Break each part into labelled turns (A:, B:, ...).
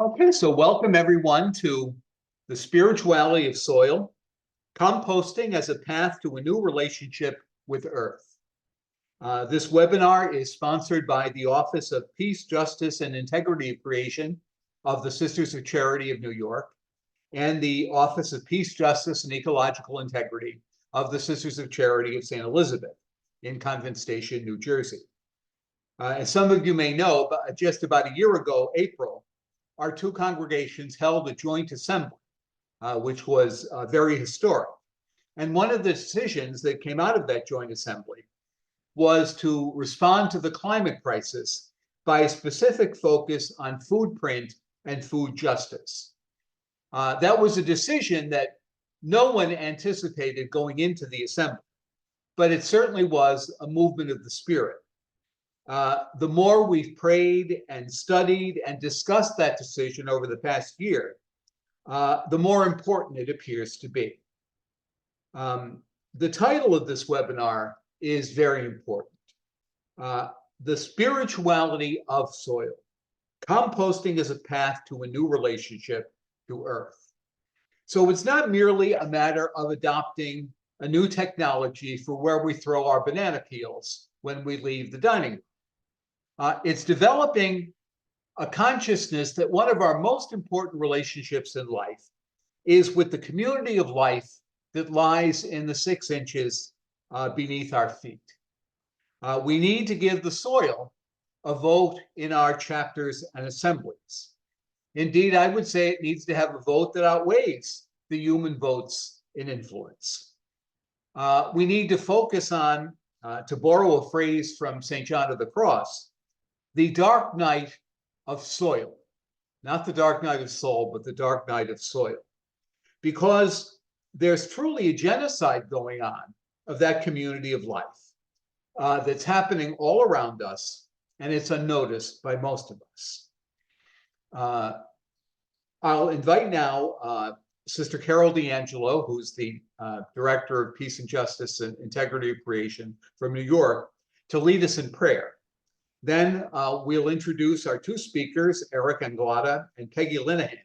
A: Okay, so welcome everyone to the spirituality of soil, composting as a path to a new relationship with Earth. This webinar is sponsored by the Office of Peace, Justice, and Integrity of Creation of the Sisters of Charity of New York and the Office of Peace, Justice, and Ecological Integrity of the Sisters of Charity of St. Elizabeth in Convent Station, New Jersey. As some of you may know, just about a year ago, April, our two congregations held a joint assembly, which was very historic. And one of the decisions that came out of that joint assembly was to respond to the climate crisis by a specific focus on food print and food justice. That was a decision that no one anticipated going into the assembly, but it certainly was a movement of the spirit. The more we've prayed and studied and discussed that decision over the past year, the more important it appears to be. The title of this webinar is very important. The spirituality of soil. Composting as a path to a new relationship to Earth. So it's not merely a matter of adopting a new technology for where we throw our banana peels when we leave the dining room. It's developing a consciousness that one of our most important relationships in life is with the community of life that lies in the 6 inches beneath our feet. We need to give the soil a vote in our chapters and assemblies. Indeed, I would say it needs to have a vote that outweighs the human votes in influence. We need to focus on, to borrow a phrase from St. John of the Cross, the dark night of soil, not the dark night of soul, but the dark night of soil, because there's truly a genocide going on of that community of life that's happening all around us, and it's unnoticed by most of us. I'll invite now Sister Carol D'Angelo, who's the Director of Peace and Justice and Integrity of Creation from New York, to lead us in prayer. Then we'll introduce our two speakers, Eric Anglada and Peggy Linehan.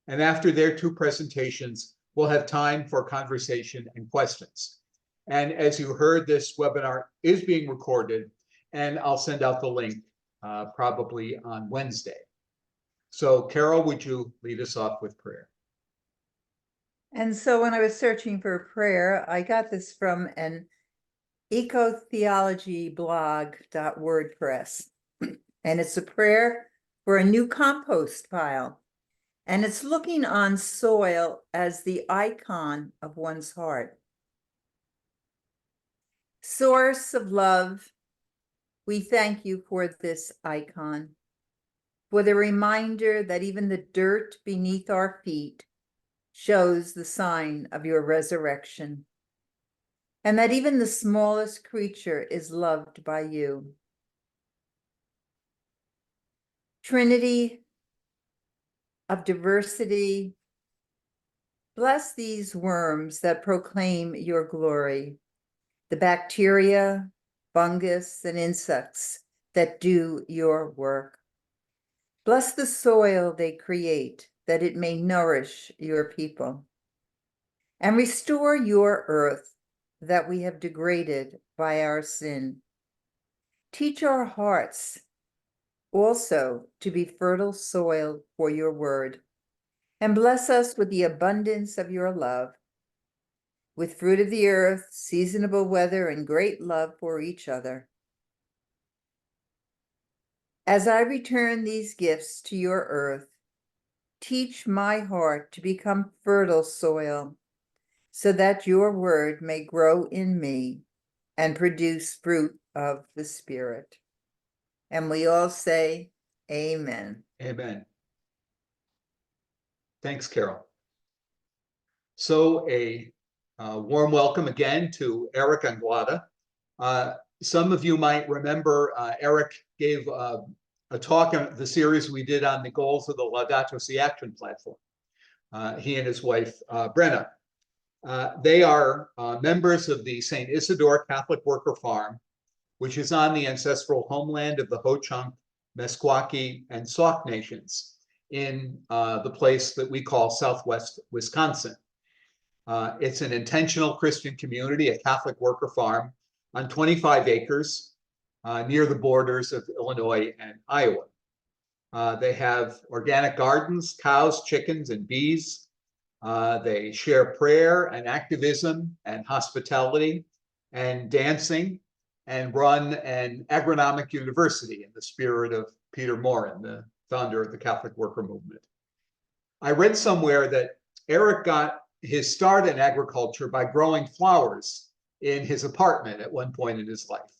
A: And after their two presentations, we'll have time for conversation and questions. And as you heard, this webinar is being recorded, and I'll send out the link probably on Wednesday. So Carol, would you lead us off with prayer?
B: And so when I was searching for a prayer, I got this from an ecotheologyblog.wordpress, and it's a prayer for a new compost pile, and it's looking on soil as the icon of one's heart. Source of love, we thank you for this icon, for the reminder that even the dirt beneath our feet shows the sign of your resurrection, and that even the smallest creature is loved by you. Trinity of diversity, bless these worms that proclaim your glory, the bacteria, fungus, and insects that do your work. Bless the soil they create, that it may nourish your people, and restore your earth that we have degraded by our sin. Teach our hearts also to be fertile soil for your word, and bless us with the abundance of your love, with fruit of the earth, seasonable weather, and great love for each other. As I return these gifts to your earth, teach my heart to become fertile soil, so that your word may grow in me and produce fruit of the Spirit. And we all say, amen.
A: Amen. Thanks, Carol. So a warm welcome again to Eric Anglada. Some of you might remember Eric gave a talk on the series we did on the goals of the Laudato Si Action platform. He and his wife, Brenna. They are members of the St. Isidore Catholic Worker Farm, which is on the ancestral homeland of the Ho-Chunk, Meskwaki, and Sauk nations in the place that we call Southwest Wisconsin. It's an intentional Christian community, a Catholic worker farm on 25 acres near the borders of Illinois and Iowa. They have organic gardens, cows, chickens, and bees. They share prayer and activism and hospitality and dancing, and run an agronomic university in the spirit of Peter Morin, the founder of the Catholic Worker Movement. I read somewhere that Eric got his start in agriculture by growing flowers in his apartment at one point in his life.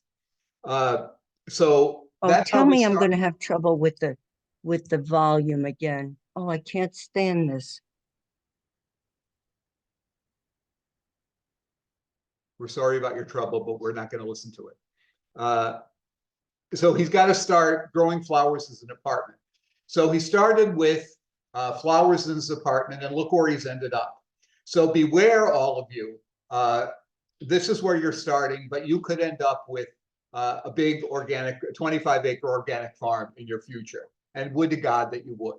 A: So
C: Oh,
A: that's
C: tell
A: how we
C: me I'm
A: started.
C: going to have trouble with the volume again. Oh, I can't stand this.
A: We're sorry about your trouble, but we're not going to listen to it. So he's got to start growing flowers as an apartment. So he started with flowers in his apartment, and look where he's ended up. So beware, all of you. This is where you're starting, but you could end up with a big organic, 25-acre organic farm in your future. And would to God that you would.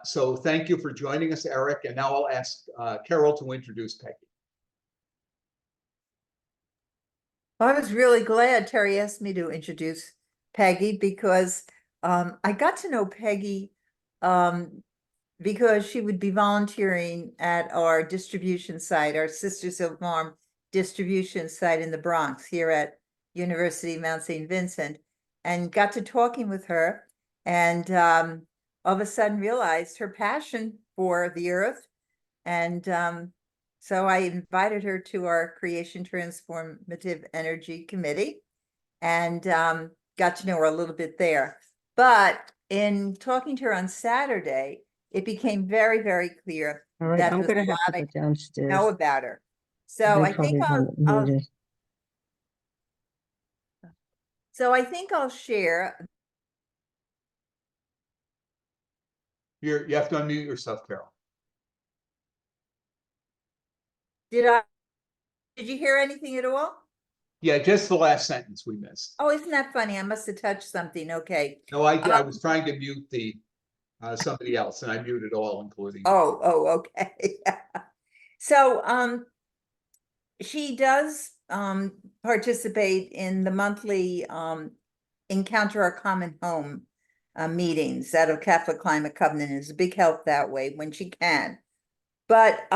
A: So thank you for joining us, Eric. And now I'll ask Carol to introduce Peggy.
B: I was really glad Terry asked me to introduce Peggy because I got to know Peggy because she would be volunteering at our distribution site, our Sisters of Farm distribution site in the Bronx here at University of Mount St. Vincent, and got to talking with her, and all of a sudden realized her passion for the earth. And so I invited her to our Creation Transformative Energy Committee, and got to know her a little bit there. But in talking to her on Saturday, it became very, very clear
C: All right,
B: that
C: I'm
B: there's
C: going
B: a
C: to have
B: lot
C: to
B: I
C: go downstairs.
B: know about her. So
C: They
B: I think
C: probably have it muted.
B: I'll share.
A: You have to unmute yourself, Carol.
B: Did you hear anything at all?
A: Yeah, just the last sentence we missed.
B: Oh, isn't that funny? I must have touched something. Okay.
A: No, I was trying to mute the somebody else, and I muted all, including.
B: Oh, okay. So she does participate in the monthly Encounter Our Common Home meetings out of Catholic Climate Covenant. Is a big help that way when she can. But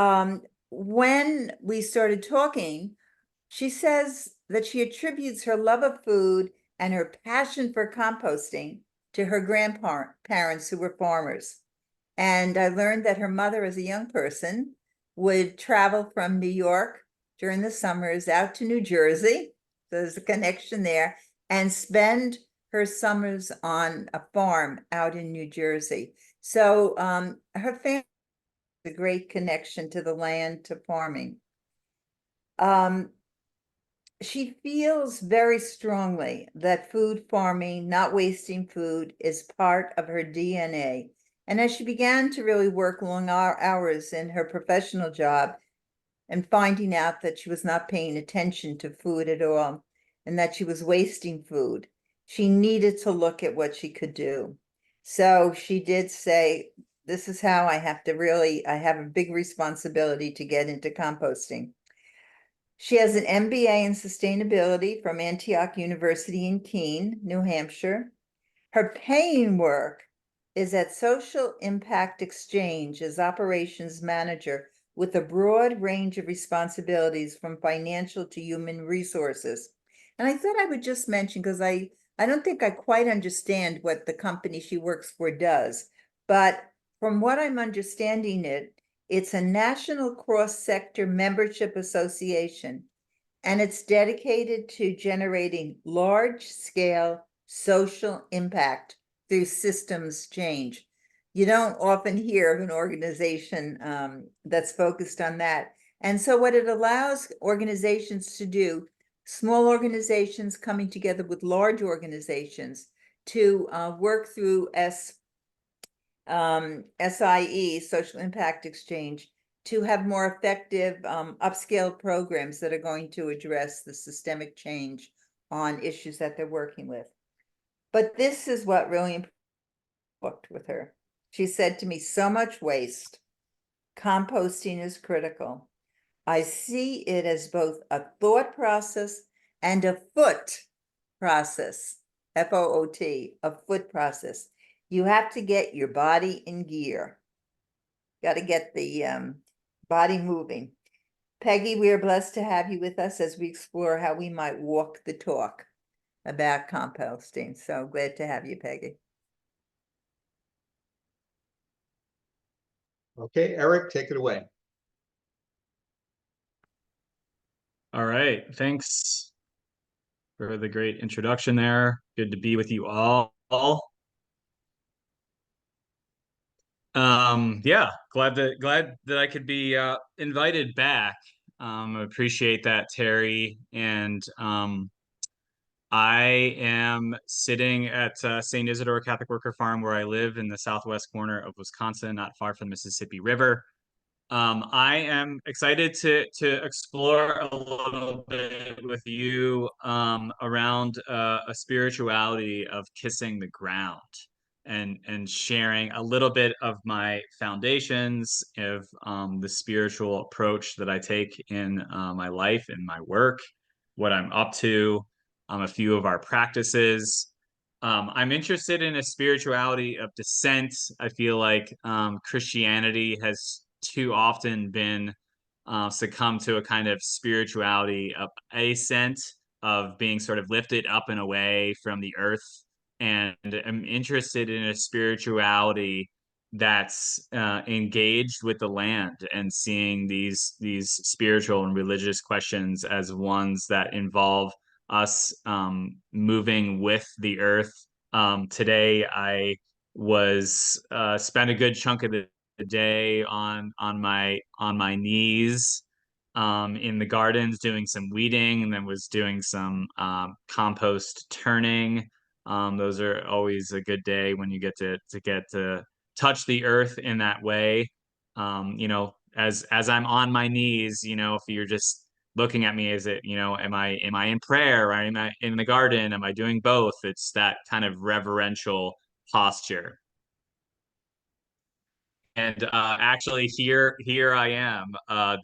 B: when we started talking, she says that she attributes her love of food and her passion for composting to her grandparents who were farmers. And I learned that her mother, as a young person, would travel from New York during the summers out to New Jersey. So there's a connection there, and spend her summers on a farm out in New Jersey. So her family has a great connection to the land, to farming. She feels very strongly that food farming, not wasting food, is part of her DNA. And as she began to really work long hours in her professional job and finding out that she was not paying attention to food at all and that she was wasting food, she needed to look at what she could do. So she did say, this is how I have a big responsibility to get into composting. She has an MBA in sustainability from Antioch University in Keene, New Hampshire. Her paying work is at Social Impact Exchange as operations manager with a broad range of responsibilities from financial to human resources. And I thought I would just mention, because I don't think I quite understand what the company she works for does, but from what I'm understanding it's a national cross-sector membership association, and it's dedicated to generating large-scale social impact through systems change. You don't often hear of an organization that's focused on that. And so what it allows organizations to do, small organizations coming together with large organizations, to work through SIE, Social Impact Exchange, to have more effective upscale programs that are going to address the systemic change on issues that they're working with. But this is what really worked with her. She said to me, so much waste. Composting is critical. I see it as both a thought process and a foot process, F-O-O-T, a foot process. You have to get your body in gear. Got to get the body moving. Peggy, we are blessed to have you with us as we explore how we might walk the talk about composting. So glad to have you, Peggy.
A: Okay, Eric, take it away.
D: All right. Thanks for the great introduction there. Good to be with you all. Yeah, glad that I could be invited back. Appreciate that, Terry. And I am sitting at St. Isidore Catholic Worker Farm, where I live in the southwest corner of Wisconsin, not far from the Mississippi River. I am excited to explore a little bit with you around a spirituality of kissing the ground and sharing a little bit of my foundations of the spiritual approach that I take in my life and my work, what I'm up to, a few of our practices. I'm interested in a spirituality of dissent. I feel like Christianity has too often been succumb to a kind of spirituality of ascent, of being sort of lifted up and away from the earth. And I'm interested in a spirituality that's engaged with the land and seeing these spiritual and religious questions as ones that involve us moving with the earth. Today, I was spent a good chunk of the day on my knees in the gardens doing some weeding, and then was doing some compost turning. Those are always a good day when you get to touch the earth in that way. As I'm on my knees, if you're just looking at me, is it, am I in prayer, or am I in the garden? Am I doing both? It's that kind of reverential posture. And actually, here I am.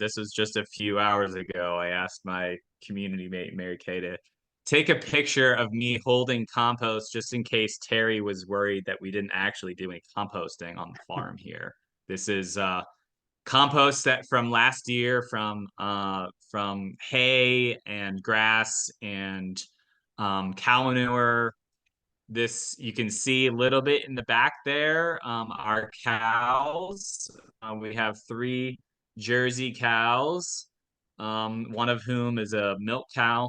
D: This was just a few hours ago. I asked my community mate, Mary Kay, to take a picture of me holding compost, just in case Terry was worried that we didn't actually do any composting on the farm here. This is compost that from last year, from hay and grass and cow manure. This, you can see a little bit in the back there, our cows. We have 3 Jersey cows, one of whom is a milk cow.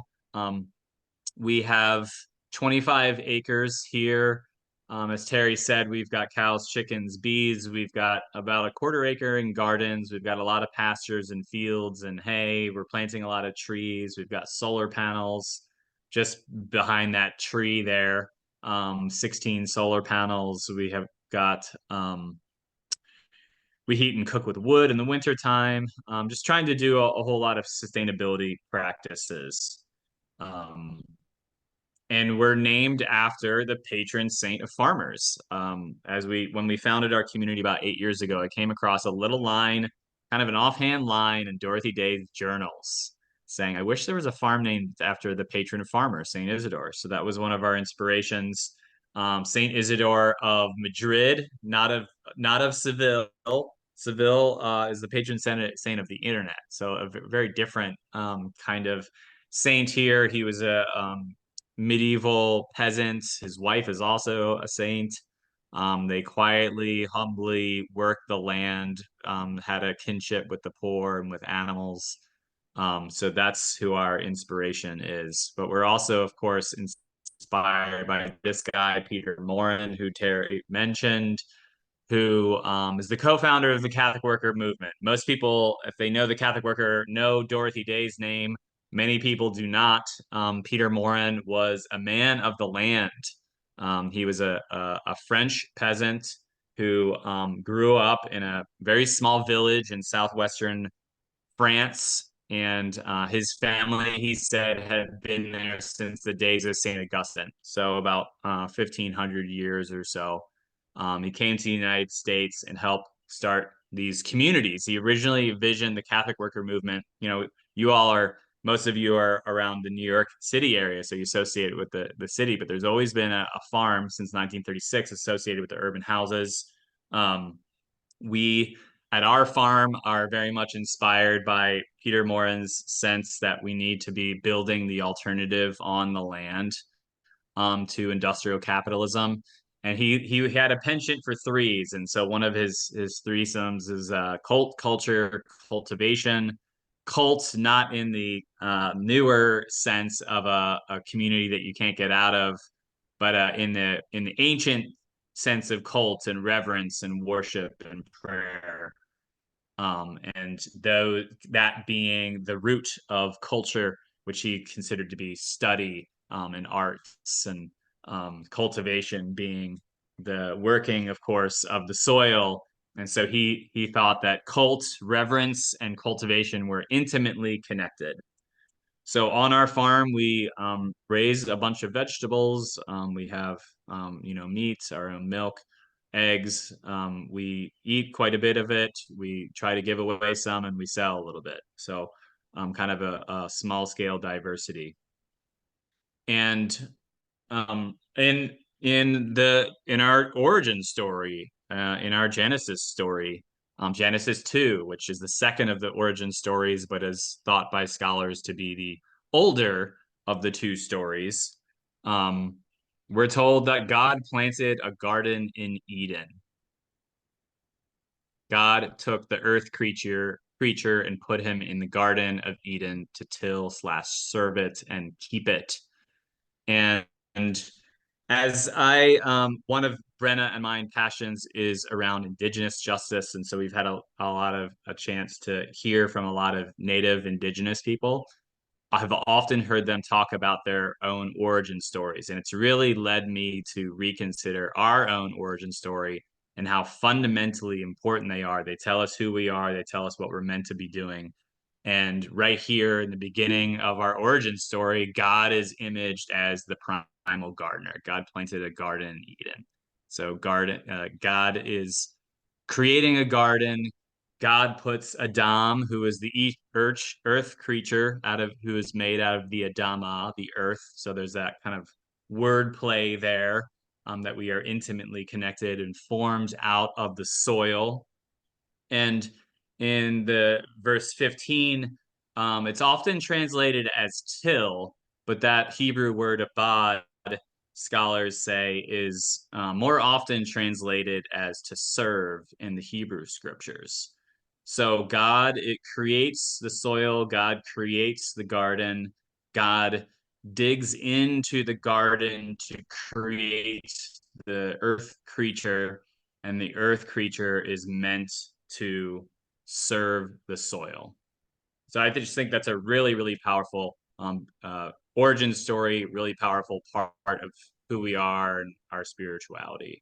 D: We have 25 acres here. As Terry said, we've got cows, chickens, bees. We've got about a quarter acre in gardens. We've got a lot of pastures and fields and hay. We're planting a lot of trees. We've got solar panels just behind that tree there. 16 solar panels. We have got we heat and cook with wood in the wintertime. Just trying to do a whole lot of sustainability practices. And we're named after the patron saint of farmers. When we founded our community about 8 years ago, I came across a little line, kind of an offhand line in Dorothy Day's journals, saying, "I wish there was a farm named after the patron of farmers, Saint Isidore." So that was one of our inspirations. Saint Isidore of Madrid, not of Seville. Seville is the patron saint of the internet, so a very different kind of saint here. He was a medieval peasant. His wife is also a saint. They quietly, humbly worked the land, had a kinship with the poor and with animals. So that's who our inspiration is. But we're also, of course, inspired by this guy, Peter Morin, who Terry mentioned, who is the co-founder of the Catholic Worker movement. Most people, if they know the Catholic Worker, know Dorothy Day's name. Many people do not. Peter Morin was a man of the land. He was a French peasant who grew up in a very small village in southwestern France. And his family, he said, had been there since the days of St. Augustine. So about 1,500 years or so. He came to the United States and helped start these communities. He originally envisioned the Catholic worker movement. You all are, most of you are around the New York City area, so you associate it with the city, but there's always been a farm since 1936 associated with the urban houses. We at our farm are very much inspired by Peter Morin's sense that we need to be building the alternative on the land to industrial capitalism. And he had a penchant for threes, and so one of his threesomes is cult, culture, cultivation. Cult, not in the newer sense of a community that you can't get out of, but in the ancient sense of cult and reverence and worship and prayer. And though that being the root of culture, which he considered to be study and arts, and cultivation being the working, of course, of the soil. And so he thought that cult, reverence, and cultivation were intimately connected. So on our farm, we raise a bunch of vegetables. We have meat, our own milk, eggs. We eat quite a bit of it. We try to give away some, and we sell a little bit. So kind of a small scale diversity. And in our origin story, in our Genesis story, Genesis 2, which is the second of the origin stories, but is thought by scholars to be the older of the two stories. We're told that God planted a garden in Eden. God took the earth creature and put him in the Garden of Eden to till/serve it and keep it. And as one of Brenna and mine passions is around Indigenous justice, and so we've had a chance to hear from a lot of Native Indigenous people. I've often heard them talk about their own origin stories, and it's really led me to reconsider our own origin story and how fundamentally important they are. They tell us who we are, they tell us what we're meant to be doing. And right here in the beginning of our origin story, God is imaged as the primal gardener. God planted a garden in Eden. So God is creating a garden. God puts Adam, who is the earth creature, who is made out of the Adama, the earth. So there's that kind of word play there, that we are intimately connected and formed out of the soil. And in the verse 15, it's often translated as till, but that Hebrew word abad, scholars say, is more often translated as to serve in the Hebrew scriptures. So it creates the soil, God creates the garden, God digs into the garden to create the earth creature, and the earth creature is meant to serve the soil. So I just think that's a really, really powerful origin story, really powerful part of who we are and our spirituality.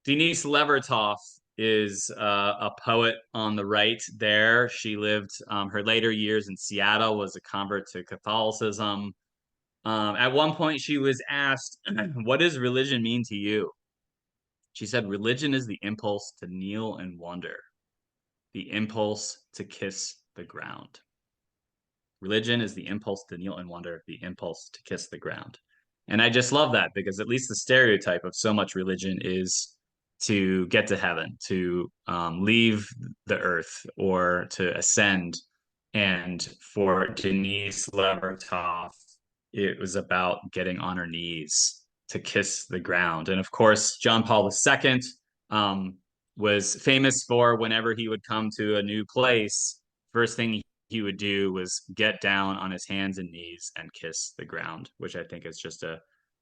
D: Denise Levertov is a poet on the right there. She lived her later years in Seattle, was a convert to Catholicism. At one point, she was asked, "What does religion mean to you?" She said, "Religion is the impulse to kneel and wonder, the impulse to kiss the ground." Religion is the impulse to kneel and wonder, the impulse to kiss the ground. And I just love that, because at least the stereotype of so much religion is to get to heaven, to leave the earth, or to ascend. And for Denise Levertov, it was about getting on her knees to kiss the ground. And of course, John Paul II was famous for, whenever he would come to a new place, first thing he would do was get down on his hands and knees and kiss the ground, which I think is just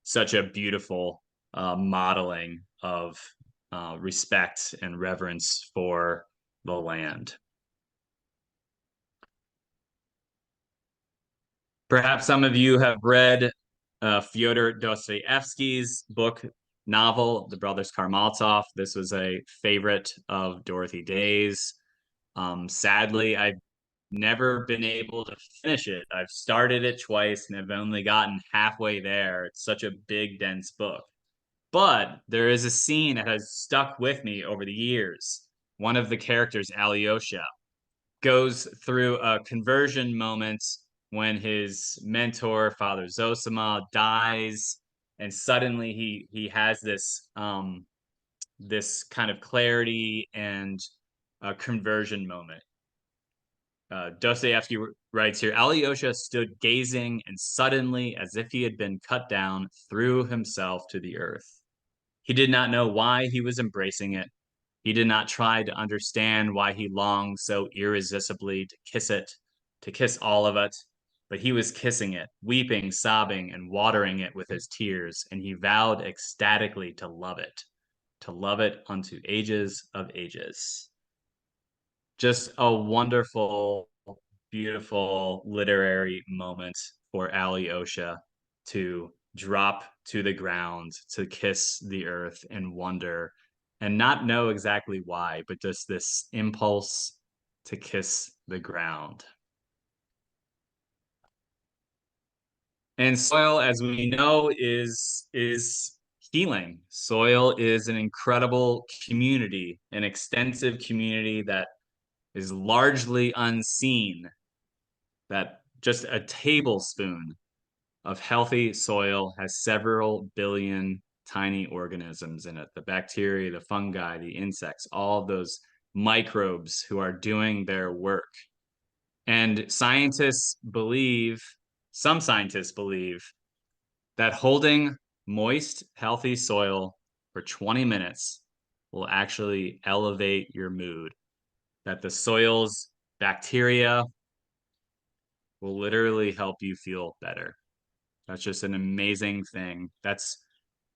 D: such a beautiful modeling of respect and reverence for the land. Perhaps some of you have read Fyodor Dostoevsky's novel, The Brothers Karamazov. This was a favorite of Dorothy Day's. Sadly, I never been able to finish it. I've started it twice and I've only gotten halfway there. It's such a big, dense book. But there is a scene that has stuck with me over the years. One of the characters, Alyosha, goes through a conversion moment when his mentor, Father Zosima, dies, and suddenly he has this kind of clarity and a conversion moment. Dostoevsky writes here, Alyosha stood gazing and suddenly, as if he had been cut down, threw himself to the earth. He did not know why he was embracing it. He did not try to understand why he longed so irresistibly to kiss it, to kiss all of it, but he was kissing it, weeping, sobbing, and watering it with his tears, and he vowed ecstatically to love it unto ages of ages. Just a wonderful, beautiful literary moment for Alyosha to drop to the ground, to kiss the earth and wonder, and not know exactly why, but just this impulse to kiss the ground. And soil, as we know, is healing. Soil is an incredible community, an extensive community that is largely unseen, that just a tablespoon of healthy soil has several billion tiny organisms in it. The bacteria, the fungi, the insects, all of those microbes who are doing their work. And some scientists believe that holding moist, healthy soil for 20 minutes will actually elevate your mood, that the soil's bacteria will literally help you feel better. That's just an amazing thing. That's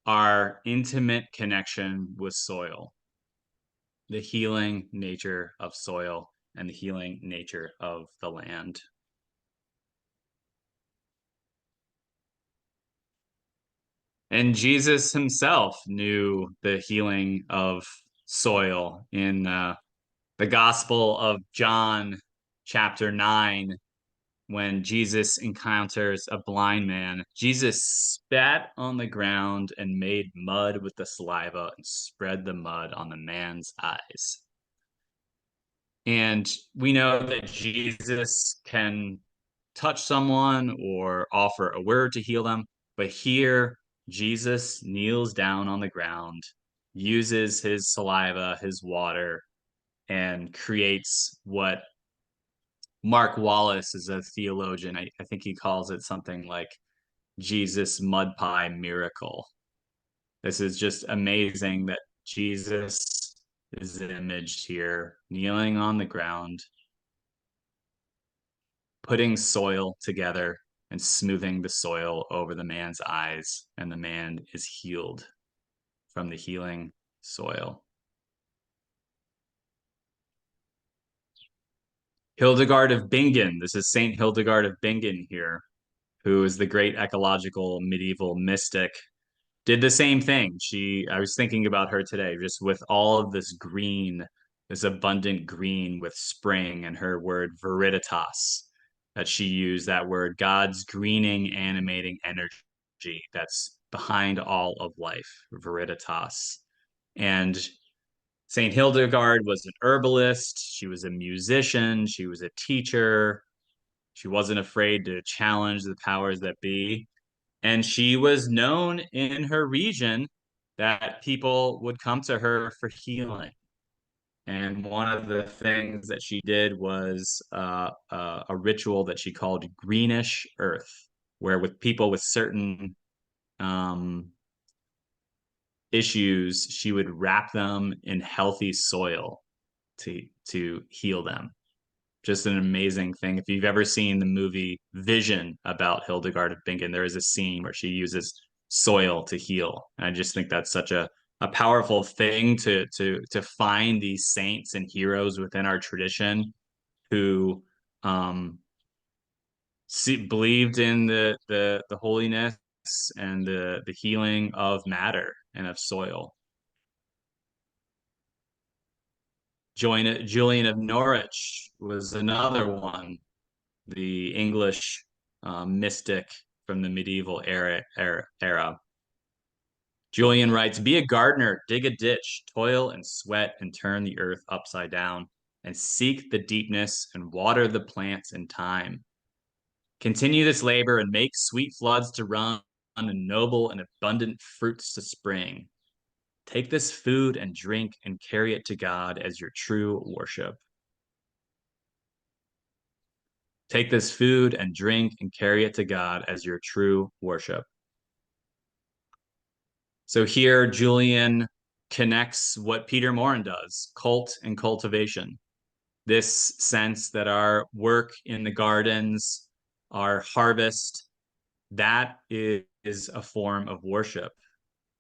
D: our intimate connection with soil, the healing nature of soil and the healing nature of the land. And Jesus himself knew the healing of soil in the Gospel of John, chapter 9. When Jesus encounters a blind man, Jesus spat on the ground and made mud with the saliva and spread the mud on the man's eyes. And we know that Jesus can touch someone or offer a word to heal them, but here Jesus kneels down on the ground, uses his saliva, his water, and creates what Mark Wallace is a theologian. I think he calls it something like Jesus mud pie miracle. This is just amazing that Jesus is imaged here, kneeling on the ground, putting soil together and smoothing the soil over the man's eyes, and the man is healed from the healing soil. Hildegard of Bingen. This is Saint Hildegard of Bingen here, who is the great ecological medieval mystic, did the same thing. I was thinking about her today, just with all of this green, this abundant green with spring, and her word viriditas, that she used, that word, God's greening, animating energy that's behind all of life, viriditas. And St. Hildegard was an herbalist, she was a musician, she was a teacher, she wasn't afraid to challenge the powers that be. And she was known in her region that people would come to her for healing. And one of the things that she did was a ritual that she called greenish earth, where with people with certain issues, she would wrap them in healthy soil to heal them. Just an amazing thing. If you've ever seen the movie Vision about Hildegard of Bingen, there is a scene where she uses soil to heal. And I just think that's such a powerful thing to find these saints and heroes within our tradition who believed in the holiness and the healing of matter and of soil. Julian of Norwich was another one, the English mystic from the medieval era. Julian writes, "Be a gardener, dig a ditch, toil and sweat and turn the earth upside down, and seek the deepness and water the plants in time. Continue this labor and make sweet floods to run and noble and abundant fruits to spring. Take this food and drink and carry it to God as your true worship." Take this food and drink and carry it to God as your true worship. So here, Julian connects what Peter Morin does, cult and cultivation. This sense that our work in the gardens, our harvest, that is a form of worship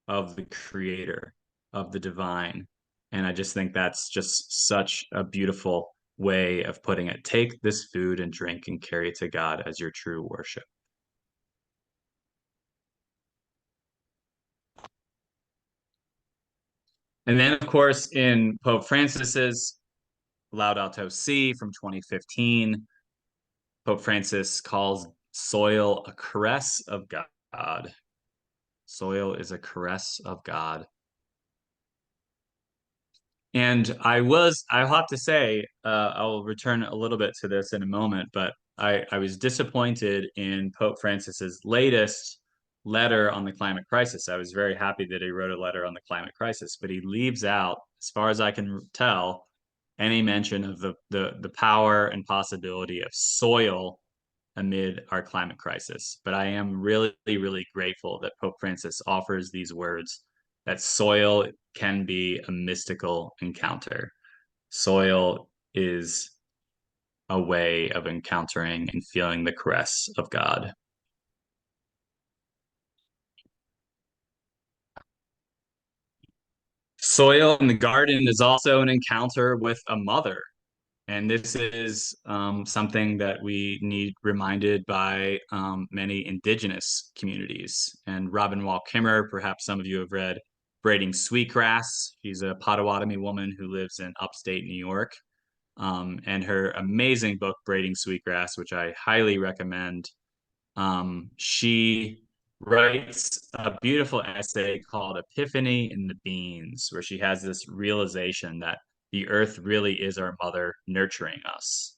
D: of the Creator, of the divine. And I just think that's just such a beautiful way of putting it. Take this food and drink and carry it to God as your true worship. And then, of course, in Pope Francis's Laudato Si from 2015, Pope Francis calls soil a caress of God. Soil is a caress of God. And I'll have to say, I'll return a little bit to this in a moment, but I was disappointed in Pope Francis's latest letter on the climate crisis. I was very happy that he wrote a letter on the climate crisis, but he leaves out, as far as I can tell, any mention of the power and possibility of soil amid our climate crisis. But I am really, really grateful that Pope Francis offers these words, that soil can be a mystical encounter. Soil is a way of encountering and feeling the caress of God. Soil in the garden is also an encounter with a mother. And this is something that we need reminded by many indigenous communities. And Robin Wall Kimmer, perhaps some of you have read Braiding Sweetgrass. She's a Potawatomi woman who lives in upstate New York. And her amazing book, Braiding Sweetgrass, which I highly recommend, she writes a beautiful essay called Epiphany in the Beans, where she has this realization that the earth really is our mother nurturing us.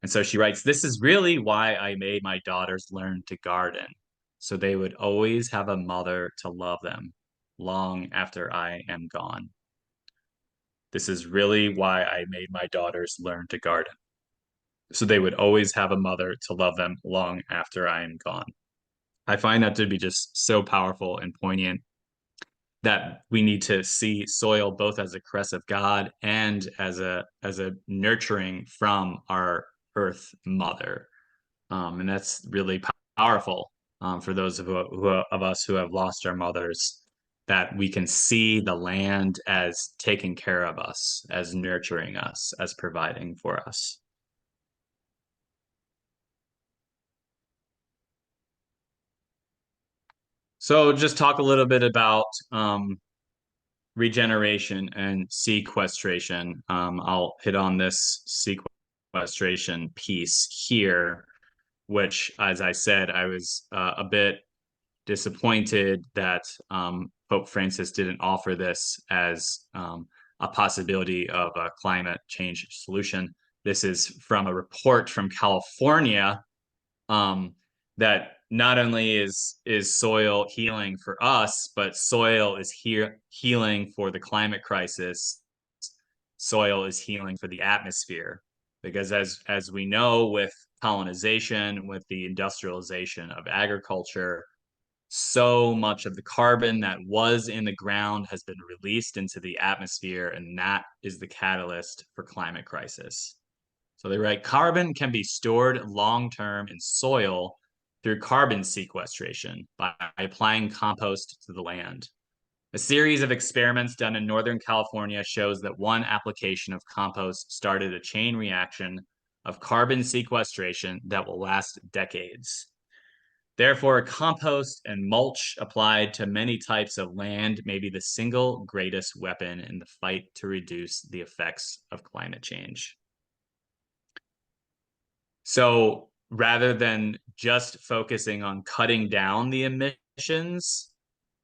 D: And so she writes, "This is really why I made my daughters learn to garden, so they would always have a mother to love them long after I am gone. This is really why I made my daughters learn to garden, so they would always have a mother to love them long after I am gone." I find that to be just so powerful and poignant, that we need to see soil both as a caress of God and as a nurturing from our earth mother. And that's really powerful for those of us who have lost our mothers, that we can see the land as taking care of us, as nurturing us, as providing for us. So just talk a little bit about regeneration and sequestration. I'll hit on this sequestration piece here, which, as I said, I was a bit disappointed that Pope Francis didn't offer this as a possibility of a climate change solution. This is from a report from California, that not only is soil healing for us, but soil is healing for the climate crisis. Soil is healing for the atmosphere, because as we know, with colonization, with the industrialization of agriculture, so much of the carbon that was in the ground has been released into the atmosphere, and that is the catalyst for climate crisis. So they write, carbon can be stored long-term in soil through carbon sequestration by applying compost to the land. A series of experiments done in Northern California shows that one application of compost started a chain reaction of carbon sequestration that will last decades. Therefore, compost and mulch applied to many types of land may be the single greatest weapon in the fight to reduce the effects of climate change. So rather than just focusing on cutting down the emissions,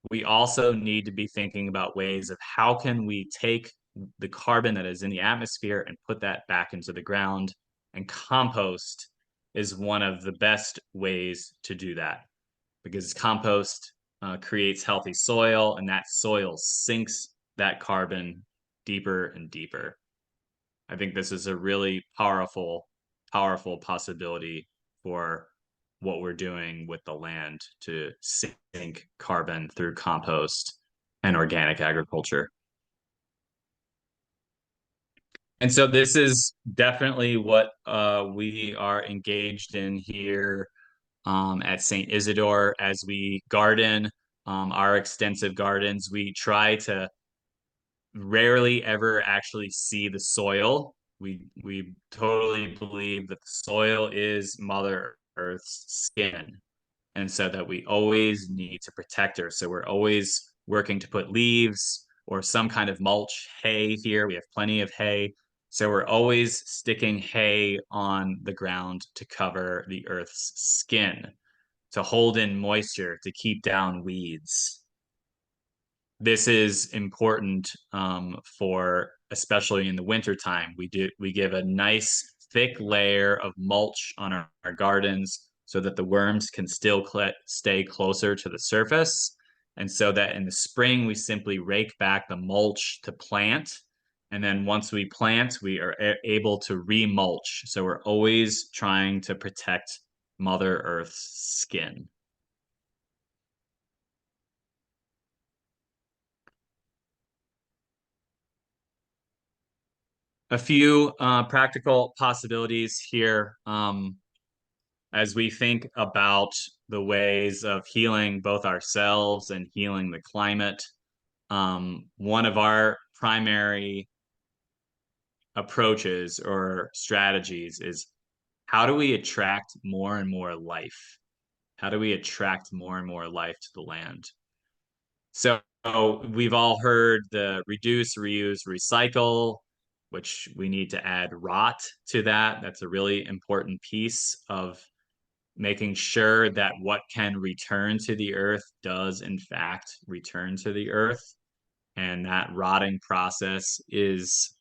D: we also need to be thinking about ways of how can we take the carbon that is in the atmosphere and put that back into the ground. And compost is one of the best ways to do that, because compost creates healthy soil, and that soil sinks that carbon deeper and deeper. I think this is a really powerful possibility for what we're doing with the land to sink carbon through compost and organic agriculture. And so this is definitely what we are engaged in here at St. Isidore as we garden our extensive gardens. We try to rarely ever actually see the soil. We totally believe that the soil is Mother Earth's skin, and so that we always need to protect her. So we're always working to put leaves or some kind of mulch, hay here. We have plenty of hay. So we're always sticking hay on the ground to cover the Earth's skin, to hold in moisture, to keep down weeds. This is important for, especially in the wintertime. We give a nice thick layer of mulch on our gardens so that the worms can still stay closer to the surface. And so that in the spring, we simply rake back the mulch to plant. And then once we plant, we are able to remulch. So we're always trying to protect Mother Earth's skin. A few practical possibilities here as we think about the ways of healing both ourselves and healing the climate. One of our primary approaches or strategies is, how do we attract more and more life? How do we attract more and more life to the land? So we've all heard the reduce, reuse, recycle, which we need to add rot to that. That's a really important piece of making sure that what can return to the earth does in fact return to the earth. And that rotting process is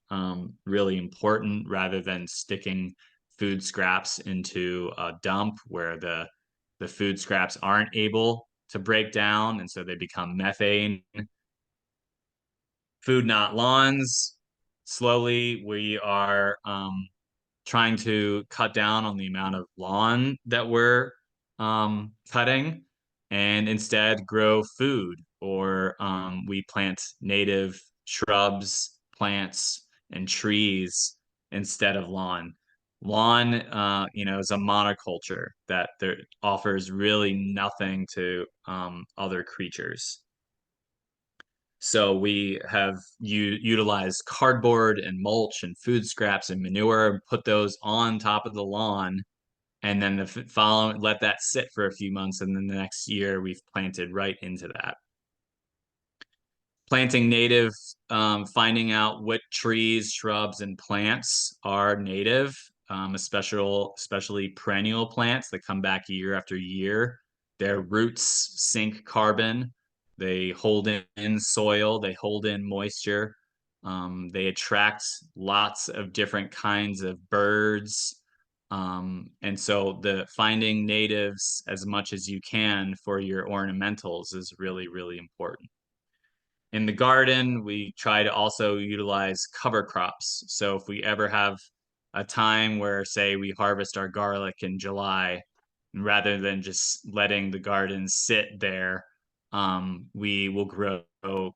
D: really important, rather than sticking food scraps into a dump where the food scraps aren't able to break down, and so they become methane. Food Not Lawns. Slowly, we are trying to cut down on the amount of lawn that we're cutting, and instead grow food, or we plant native shrubs, plants, and trees instead of lawn. Lawn, is a monoculture that there offers really nothing to other creatures. So we have utilized cardboard and mulch and food scraps and manure, and put those on top of the lawn, and then the following, let that sit for a few months, and then the next year we've planted right into that. Planting native, finding out what trees, shrubs, and plants are native, especially perennial plants that come back year after year. Their roots sink carbon, they hold in soil, they hold in moisture, they attract lots of different kinds of birds. And so the finding natives as much as you can for your ornamentals is really, really important. In the garden, we try to also utilize cover crops. So if we ever have a time where, say, we harvest our garlic in July, rather than just letting the garden sit there, we will grow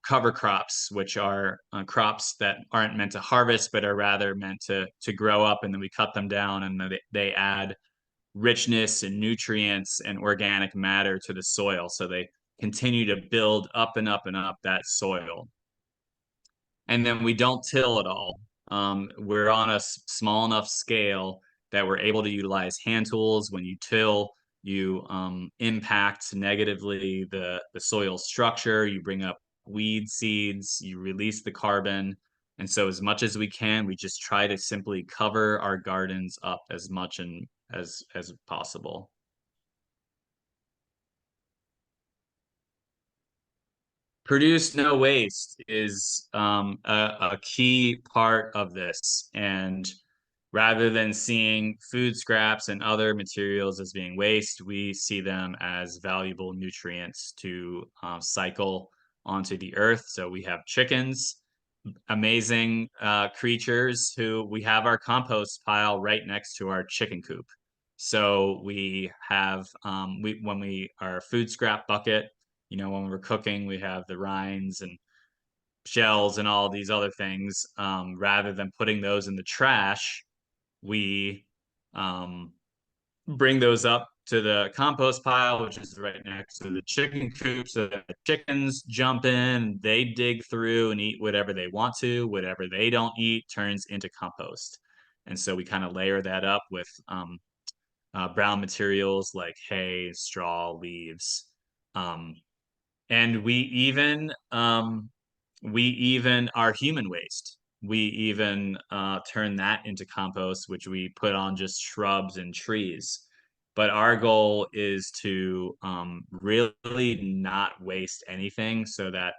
D: cover crops, which are crops that aren't meant to harvest, but are rather meant to grow up, and then we cut them down, and they add richness and nutrients and organic matter to the soil. So they continue to build up and up and up that soil. And then we don't till at all. We're on a small enough scale that we're able to utilize hand tools. When you till, you impact negatively the soil structure, you bring up weed seeds, you release the carbon. And so as much as we can, we just try to simply cover our gardens up as much and as possible. Produce no waste is a key part of this. And rather than seeing food scraps and other materials as being waste, we see them as valuable nutrients to cycle onto the earth. So we have chickens, amazing creatures who we have our compost pile right next to our chicken coop. So we have when we our food scrap bucket, you know, when we're cooking, we have the rinds and shells and all these other things. Rather than putting those in the trash, we um, bring those up to the compost pile, which is right next to the chicken coop, so that the chickens jump in, they dig through and eat whatever they want to. Whatever they don't eat turns into compost. And so we kind of layer that up with brown materials like hay, straw, leaves. Um, and we even our human waste, we even turn that into compost, which we put on just shrubs and trees. But our goal is to really not waste anything, so that,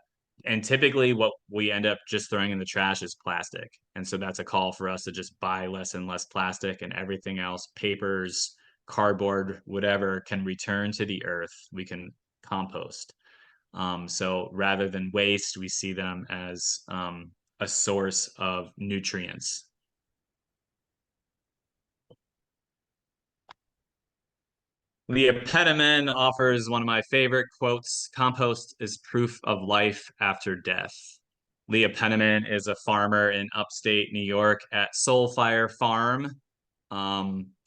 D: and typically what we end up just throwing in the trash is plastic. And so that's a call for us to just buy less and less plastic, and everything else, papers, cardboard, whatever, can return to the earth. We can compost. So rather than waste, we see them as a source of nutrients. Leah Peterman offers one of my favorite quotes: "Compost is proof of life after death." Leah Peterman is a farmer in upstate New York at Soulfire Farm,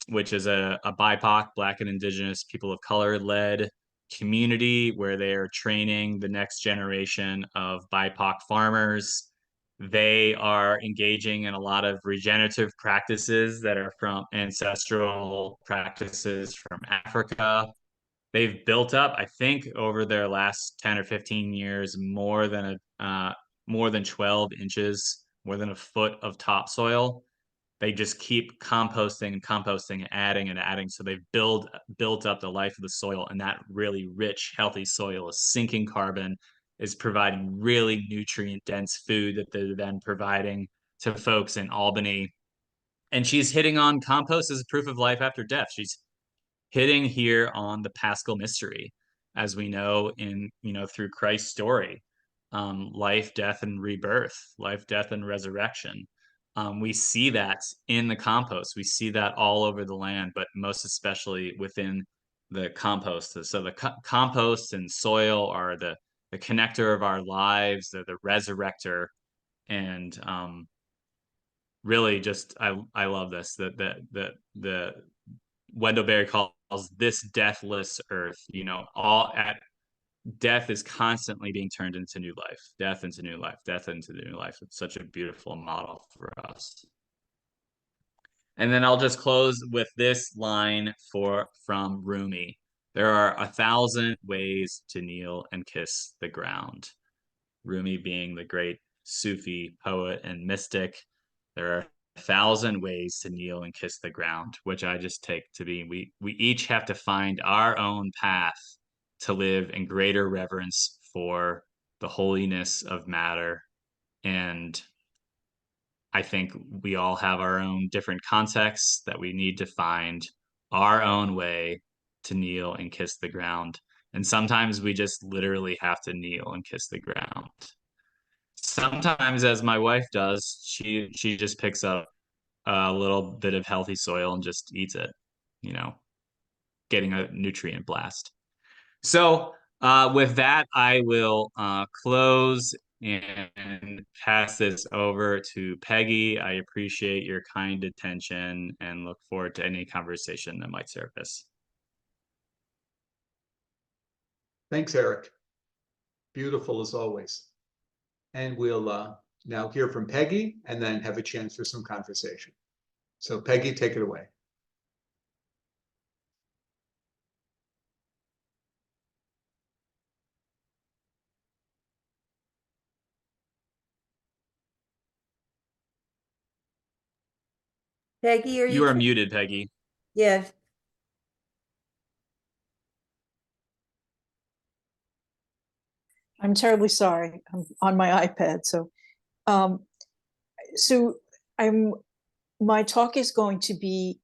D: which is a BIPOC, Black and Indigenous people of color led community where they are training the next generation of BIPOC farmers. They are engaging in a lot of regenerative practices that are from ancestral practices from Africa. They've built up, I think, over their last 10 or 15 years, more than 12 inches, more than a foot of topsoil. They just keep composting and composting and adding. So they've built up the life of the soil, and that really rich, healthy soil is sinking carbon, is providing really nutrient dense food that they're then providing to folks in Albany. And she's hitting on compost as proof of life after death. She's hitting here on the Paschal mystery, as we know through Christ's story, life, death, and rebirth, life, death, and resurrection. We see that in the compost. We see that all over the land, but most especially within the compost. So the compost and soil are the connector of our lives. They're the resurrector, and really, just I love this. The Wendell Berry calls this deathless earth. You know, all at death is constantly being turned into new life, death into new life, death into the new life. It's such a beautiful model for us. And then I'll just close with this line from Rumi: "There are 1,000 ways to kneel and kiss the ground." Rumi being the great Sufi poet and mystic. There are 1,000 ways to kneel and kiss the ground, which I just take to be we each have to find our own path to live in greater reverence for the holiness of matter. And I think we all have our own different contexts that we need to find our own way to kneel and kiss the ground. And sometimes we just literally have to kneel and kiss the ground. Sometimes, as my wife does, she just picks up a little bit of healthy soil and just eats it, you know, getting a nutrient blast. So with that, I will close and pass this over to Peggy. I appreciate your kind attention and look forward to any conversation that might surface.
A: Thanks, Eric. Beautiful as always. And we'll now hear from Peggy and then have a chance for some conversation. So Peggy, take it away.
B: Peggy, are
D: You are
B: trying-
D: muted, Peggy.
B: Yeah,
E: I'm terribly sorry. I'm on my iPad. Um, so I'm, my talk is going to be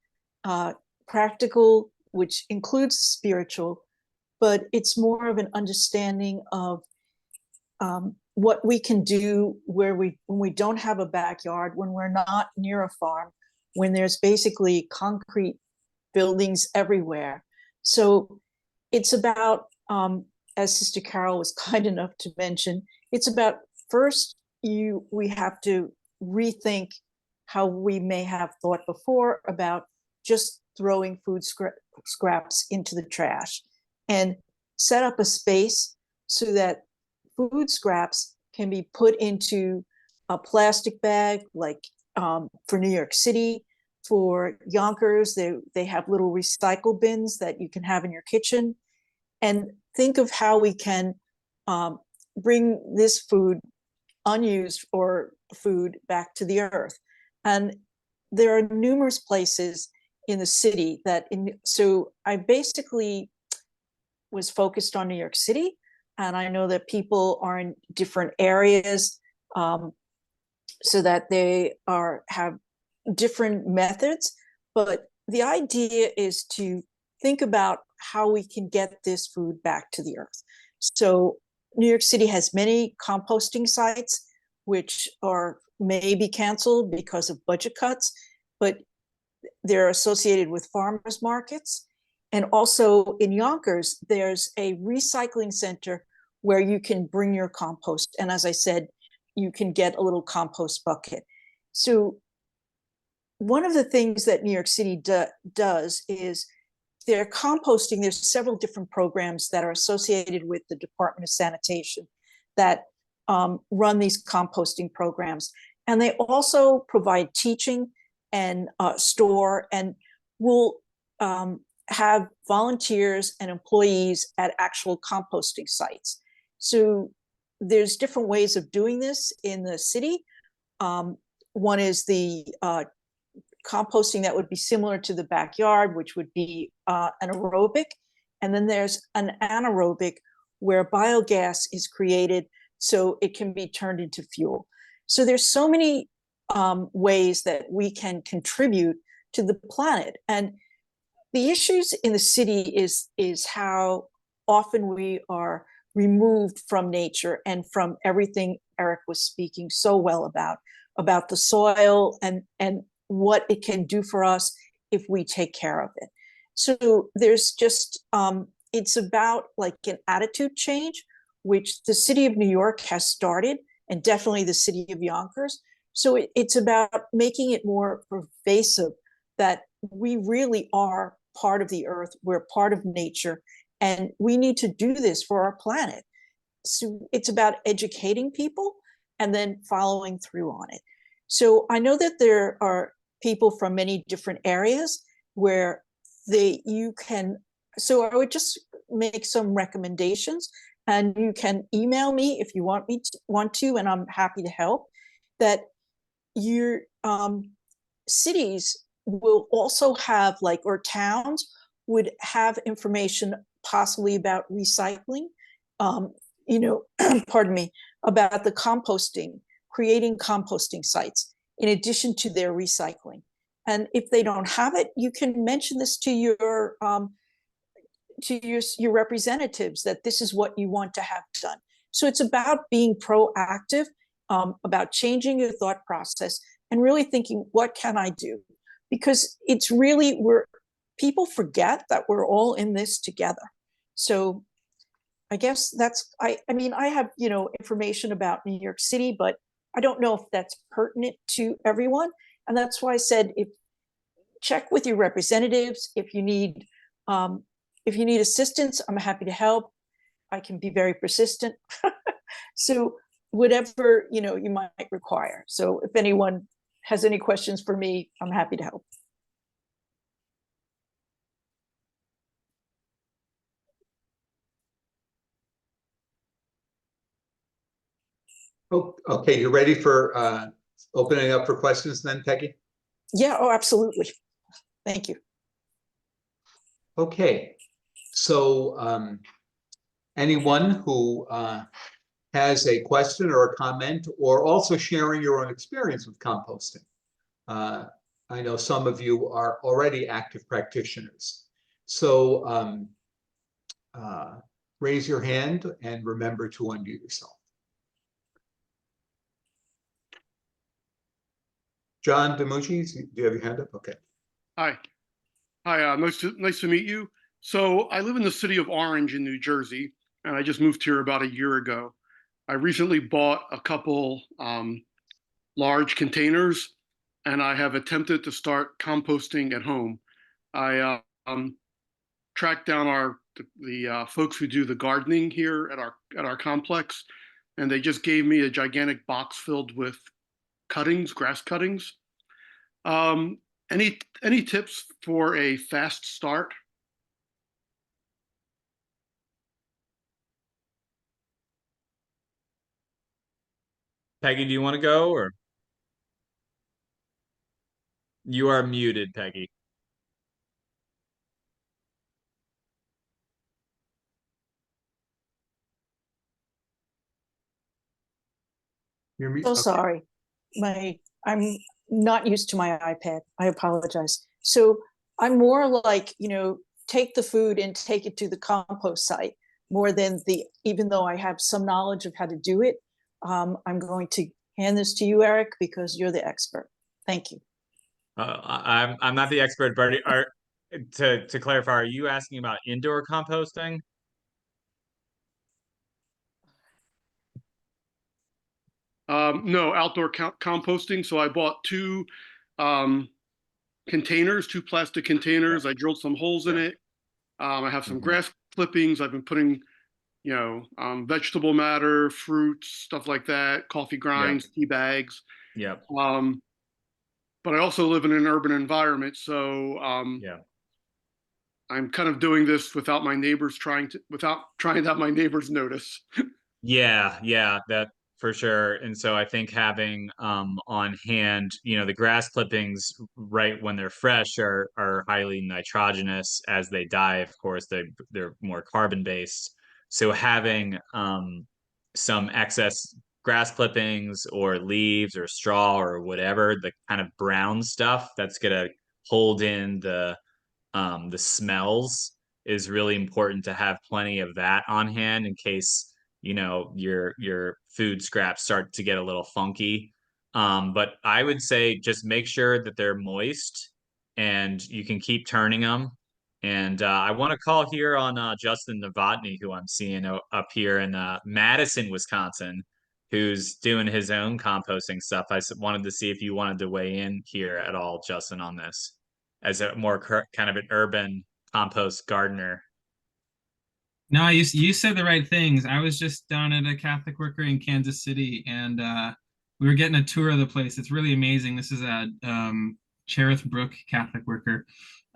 E: practical, which includes spiritual, but it's more of an understanding of what we can do when we don't have a backyard, when we're not near a farm, when there's basically concrete buildings everywhere. So it's about, as Sister Carol was kind enough to mention, it's about first we have to rethink how we may have thought before about just throwing food scraps into the trash, and set up a space so that food scraps can be put into a plastic bag, like for New York City. For Yonkers, they have little recycle bins that you can have in your kitchen. And think of how we can bring this food, unused or food, back to the earth. And there are numerous places in the city so I basically was focused on New York City, and I know that people are in different areas, so that they have different methods, but the idea is to think about how we can get this food back to the earth. So New York City has many composting sites, which may be canceled because of budget cuts, but they're associated with farmers markets. And also in Yonkers, there's a recycling center where you can bring your compost. And as I said, you can get a little compost bucket. So one of the things that New York City does is they're composting. There's several different programs that are associated with the Department of Sanitation that run these composting programs. And they also provide teaching and store, and will have volunteers and employees at actual composting sites. So there's different ways of doing this in the city. One is the composting that would be similar to the backyard, which would be an aerobic. And then there's an anaerobic where biogas is created so it can be turned into fuel. So there's so many ways that we can contribute to the planet. And the issues in the city is how often we are removed from nature and from everything Eric was speaking so well about the soil and what it can do for us if we take care of it. So there's just, it's about like an attitude change, which the city of New York has started, and definitely the city of Yonkers. So it's about making it more pervasive that we really are part of the earth, we're part of nature, and we need to do this for our planet. So it's about educating people and then following through on it. So I know that there are people from many different areas where you can, so I would just make some recommendations, and you can email me if you want to, and I'm happy to help. That your cities will also have, like, or towns would have information possibly about recycling, pardon me, about the composting, creating composting sites in addition to their recycling. And if they don't have it, you can mention this to your representatives, that this is what you want to have done. So it's about being proactive, about changing your thought process and really thinking, what can I do? Because it's really, people forget that we're all in this together. So I guess that's, I mean, I have, information about New York City, but I don't know if that's pertinent to everyone. And that's why I said, check with your representatives. If you need assistance, I'm happy to help. I can be very persistent. So whatever, you might require. So if anyone has any questions for me, I'm happy to help.
A: Oh, okay, you ready for opening up for questions then, Peggy?
E: Yeah, oh, absolutely. Thank you.
A: Okay, so anyone who has a question or a comment, or also sharing your own experience with composting. I know some of you are already active practitioners. So raise your hand and remember to unmute yourself. John DiMucci, do you have your hand up? Okay.
F: Hi. Hi, nice to meet you. So I live in the city of Orange in New Jersey, and I just moved here about a year ago. I recently bought a couple large containers, and I have attempted to start composting at home. I tracked down the folks who do the gardening here at our complex, and they just gave me a gigantic box filled with cuttings, grass cuttings. Um, any tips for a fast start?
D: Peggy, do you want to go, or you are muted, Peggy?
A: You're
E: So
A: okay.
E: sorry. I'm not used to my iPad. I apologize. So I'm more like, take the food and take it to the compost site more than even though I have some knowledge of how to do it. I'm going to hand this to you, Eric, because you're the expert. Thank you.
D: I'm not the expert, but to clarify, are you asking about indoor composting?
F: No, outdoor composting. So I bought two containers, two plastic containers. I drilled some holes in it. I have some grass clippings. I've been putting, vegetable matter, fruits, stuff like that, coffee grinds, tea bags.
D: Yep.
F: But I also live in an urban environment, so
D: Yeah.
F: I'm kind of doing this without trying to have my neighbors notice.
D: Yeah, that for sure. And so I think having on hand, the grass clippings right when they're fresh are highly nitrogenous. As they die, of course, they're more carbon based. So having some excess grass clippings or leaves or straw or whatever, the kind of brown stuff that's gonna hold in the smells, is really important to have plenty of that on hand in case your food scraps start to get a little funky. But I would say just make sure that they're moist and you can keep turning them. And I want to call here on Justin Novotny, who I'm seeing up here in Madison, Wisconsin, who's doing his own composting stuff. Wanted to see if you wanted to weigh in here at all, Justin, on this as a more kind of an urban compost gardener.
G: No, you said the right things. I was just down at a Catholic Worker in Kansas City, and we were getting a tour of the place. It's really amazing. This is a Cherith Brook Catholic Worker.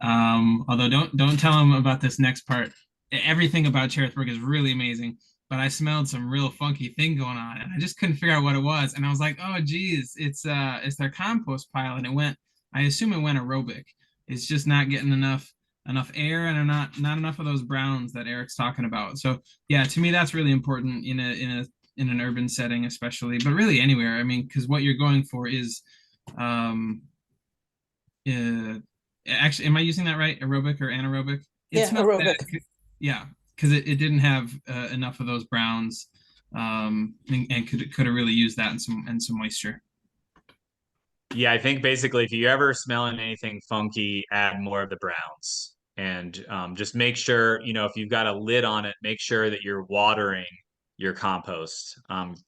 G: Although don't tell him about this next part. Everything about Cherith Brook is really amazing. But I smelled some real funky thing going on, and I just couldn't figure out what it was. And I was like, oh geez, it's their compost pile, and it went. I assume it went aerobic. It's just not getting enough air and not enough of those browns that Eric's talking about. So yeah, to me that's really important in an urban setting, especially, but really anywhere. I mean, because what you're going for is actually, am I using that right? Aerobic or anaerobic?
E: Yeah, aerobic.
G: Yeah, because it didn't have enough of those browns, and could have really used that and some moisture.
D: Yeah, I think basically if you ever smelling anything funky, add more of the browns. And just make sure, if you've got a lid on it, make sure that you're watering your compost.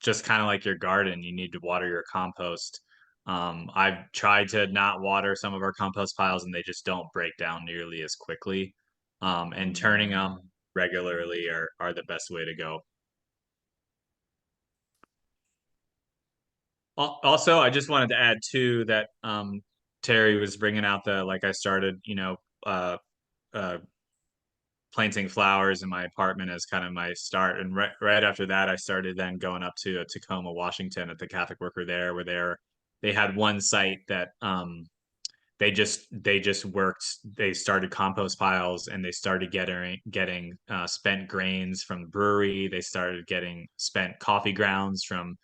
D: Just kind of like your garden, you need to water your compost. I've tried to not water some of our compost piles and they just don't break down nearly as quickly. And turning them regularly are the best way to go. Also, I just wanted to add too that Terry was bringing out like I started, uh, uh, planting flowers in my apartment as kind of my start, and right after that, I started then going up to Tacoma, Washington, at the Catholic Worker there, where they had one site that they just worked. They started compost piles, and they started getting spent grains from the brewery. They started getting spent coffee grounds from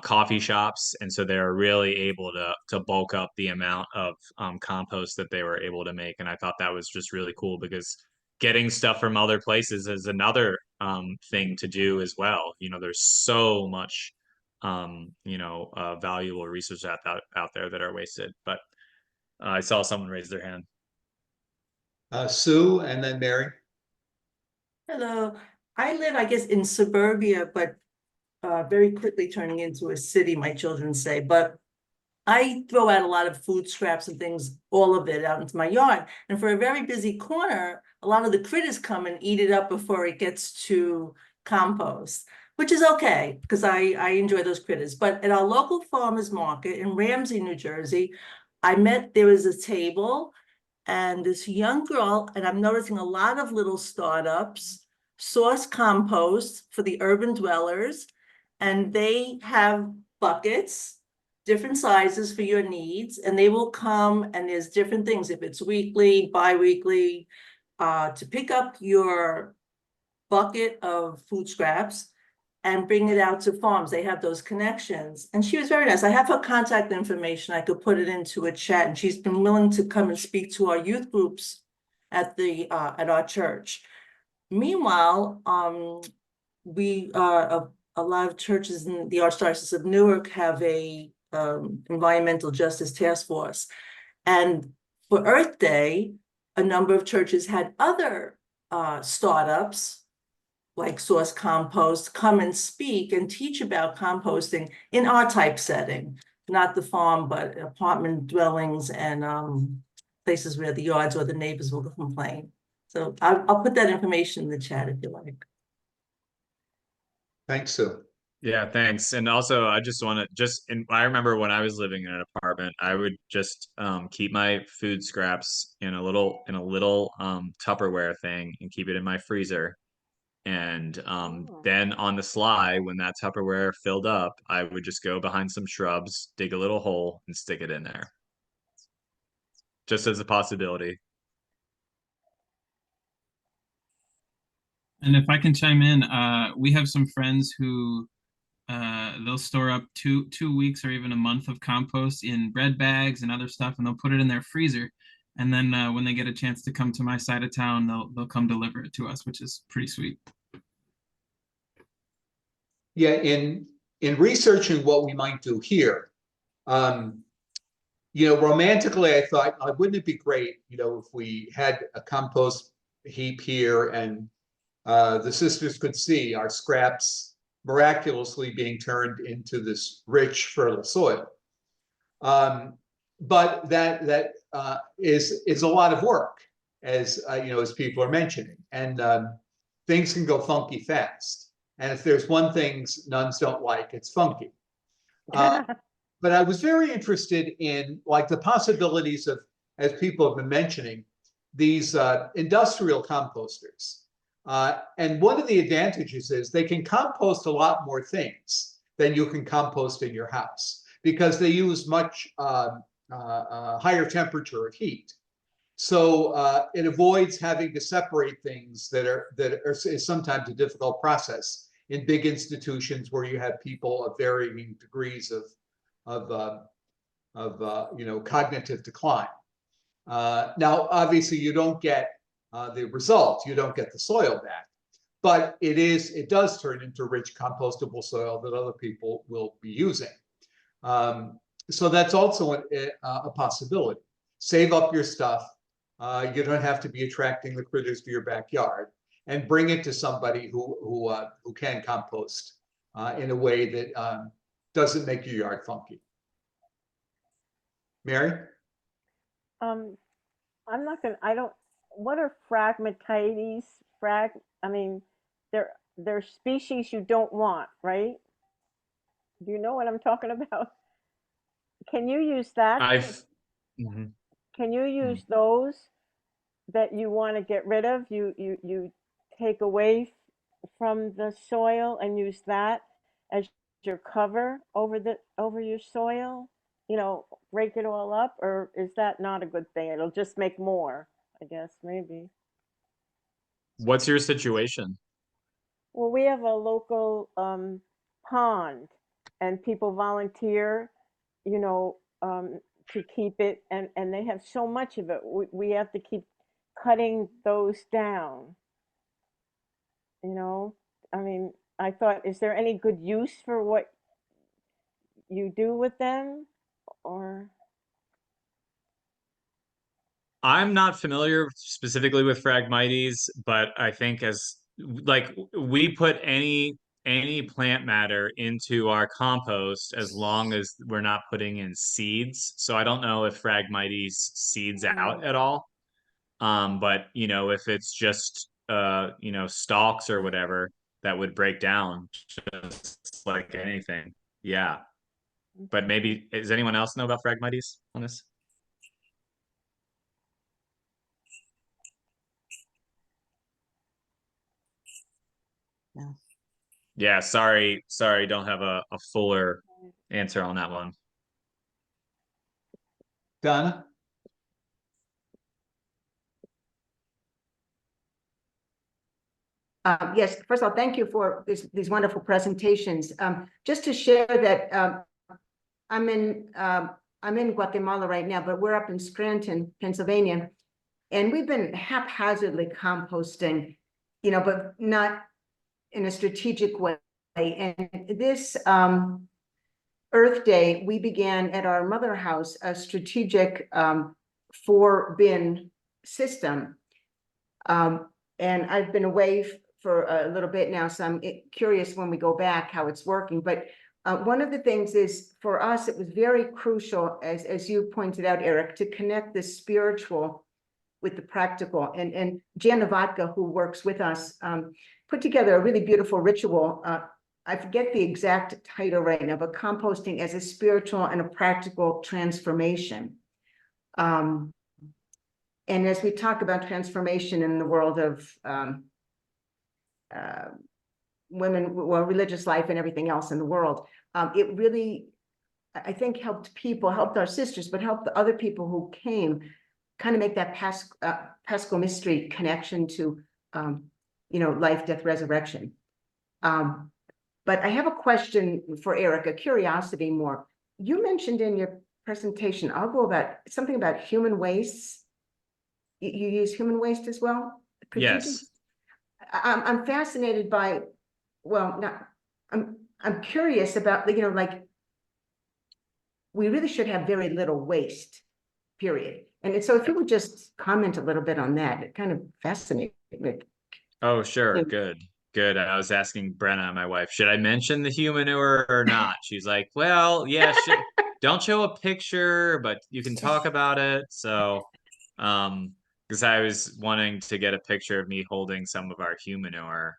D: coffee shops, and so they were really able to bulk up the amount of compost that they were able to make. And I thought that was just really cool, because getting stuff from other places is another thing to do as well. There's so much valuable research out there that are wasted. But I saw someone raise their hand.
A: Sue and then Mary.
H: Hello, I live, I guess, in suburbia, but very quickly turning into a city, my children say. But I throw out a lot of food scraps and things, all of it out into my yard. And for a very busy corner, a lot of the critters come and eat it up before it gets to compost, which is okay, because I enjoy those critters. But at our local farmers market in Ramsey, New Jersey, there was a table, and this young girl, and I'm noticing a lot of little startups, source compost for the urban dwellers, and they have buckets, different sizes for your needs, and they will come, and there's different things, if it's weekly, bi-weekly, to pick up your bucket of food scraps and bring it out to farms. They have those connections. And she was very nice. I have her contact information. I could put it into a chat, and she's been willing to come and speak to our youth groups at our church. Meanwhile, a lot of churches in the Archdiocese of Newark have a environmental justice task force. And for Earth Day, a number of churches had other startups like Source Compost come and speak and teach about composting in our type setting, not the farm, but apartment dwellings and places where the yards or the neighbors will complain. So I'll put that information in the chat if you like.
A: Thanks, Sue.
D: Yeah, thanks. And also, I just want to I remember when I was living in an apartment, I would just keep my food scraps in a little Tupperware thing and keep it in my freezer. And then on the sly, when that Tupperware filled up, I would just go behind some shrubs, dig a little hole, and stick it in there. Just as a possibility.
G: And if I can chime in, we have some friends who they'll store up two weeks or even a month of compost in bread bags and other stuff, and they'll put it in their freezer. And then when they get a chance to come to my side of town, they'll come deliver it to us, which is pretty sweet.
A: Yeah, in researching what we might do here, romantically, I thought, wouldn't it be great, if we had a compost heap here and the sisters could see our scraps miraculously being turned into this rich, fertile soil. But that is a lot of work, as as people are mentioning, and things can go funky fast. And if there's one thing nuns don't like, it's funky. But I was very interested in the possibilities of, as people have been mentioning, these industrial composters. And one of the advantages is they can compost a lot more things than you can compost in your house, because they use much higher temperature of heat. So it avoids having to separate things that is sometimes a difficult process in big institutions where you have people of varying degrees of cognitive decline. Now, obviously, you don't get the results. You don't get the soil back, but it does turn into rich compostable soil that other people will be using. So that's also a possibility. Save up your stuff. You don't have to be attracting the critters to your backyard, and bring it to somebody who can compost in a way that doesn't make your yard funky. Mary?
I: What are pragmatides? They're species you don't want, right? Do you know what I'm talking about? Can you use that? Can you use those that you want to get rid of? You take away from the soil and use that as your cover over your soil? break it all up, or is that not a good thing? It'll just make more, I guess, maybe.
D: What's your situation?
I: Well, we have a local pond, and people volunteer, to keep it, and they have so much of it. We have to keep cutting those down. I mean, I thought, is there any good use for what you do with them, or?
D: I'm not familiar specifically with Phragmites, but I think as like we put any plant matter into our compost as long as we're not putting in seeds. So I don't know if Phragmites seeds out at all. But if it's just stalks or whatever, that would break down just like anything. Yeah. But maybe does anyone else know about Phragmites on this?
C: No.
D: Yeah, sorry, don't have a fuller answer on that one.
A: Donna?
J: Yes, first of all, thank you for these wonderful presentations. Just to share that I'm in Guatemala right now, but we're up in Scranton, Pennsylvania, and we've been haphazardly composting, but not in a strategic way. And this Earth Day, we began at our mother house a strategic 4-bin system. And I've been away for a little bit now, so I'm curious when we go back how it's working. But one of the things is, for us, it was very crucial, as you pointed out, Eric, to connect the spiritual with the practical. And Jan Novatka, who works with us, put together a really beautiful ritual. I forget the exact title right now, but composting as a spiritual and a practical transformation. And as we talk about transformation in the world of women, well, religious life and everything else in the world, it really, I think, helped our sisters, but helped the other people who came kind of make that Paschal mystery connection to, life, death, resurrection. But I have a question for Eric, a curiosity more. You mentioned in your presentation, I'll go about something about human wastes. You use human waste as well?
D: Yes.
J: I'm fascinated by, I'm curious about, we really should have very little waste, period. And so if you would just comment a little bit on that, it kind of fascinates me.
D: Oh, sure. Good. I was asking Brenna, my wife, should I mention the human manure or not? She's like, well, yeah, don't show a picture, but you can talk about it. So, because I was wanting to get a picture of me holding some of our human manure,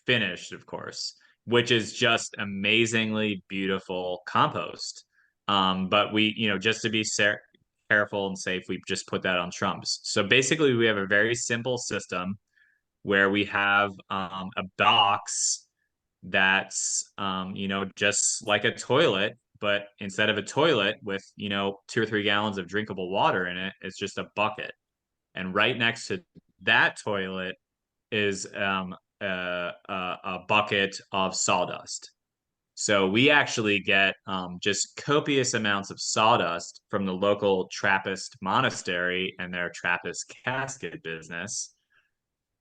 D: finished, of course, which is just amazingly beautiful compost. But we, just to be careful and safe, we just put that on Trumps. So basically, we have a very simple system where we have a box that's just like a toilet, but instead of a toilet with 2 or 3 gallons of drinkable water in it, it's just a bucket. And right next to that toilet is a bucket of sawdust. So we actually get just copious amounts of sawdust from the local Trappist monastery and their Trappist casket business.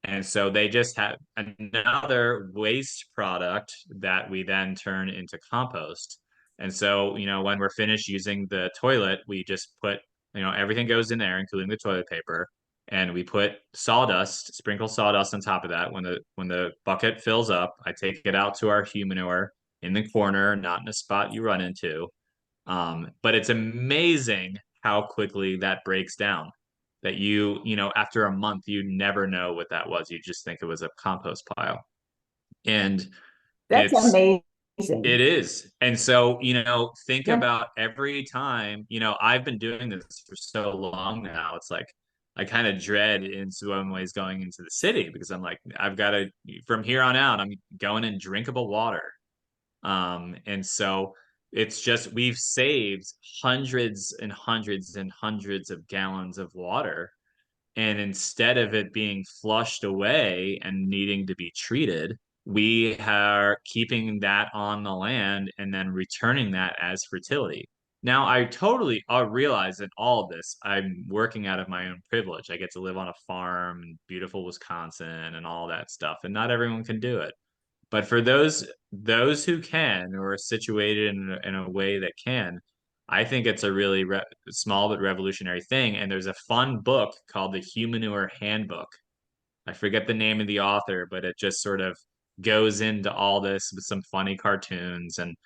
D: And so they just have another waste product that we then turn into compost. And so, when we're finished using the toilet, we just put, everything goes in there, including the toilet paper. And we put sprinkle sawdust on top of that. When the bucket fills up, I take it out to our human manure in the corner, not in a spot you run into. But it's amazing how quickly that breaks down. That after a month, you never know what that was. You just think it was a compost pile. And
J: That's amazing.
D: It is. And so, think about every time, I've been doing this for so long now. It's like I kind of dread in some ways going into the city because I'm like, I've got to, from here on out, I'm going in drinkable water. And so it's just we've saved hundreds and hundreds and hundreds of gallons of water. And instead of it being flushed away and needing to be treated, we are keeping that on the land and then returning that as fertility. Now, I totally realize that all of this, I'm working out of my own privilege. I get to live on a farm in beautiful Wisconsin and all that stuff, and not everyone can do it. But for those who can or are situated in a way that can, I think it's a really small but revolutionary thing. And there's a fun book called the Humanure Handbook. I forget the name of the author, but it just sort of goes into all this with some funny cartoons, and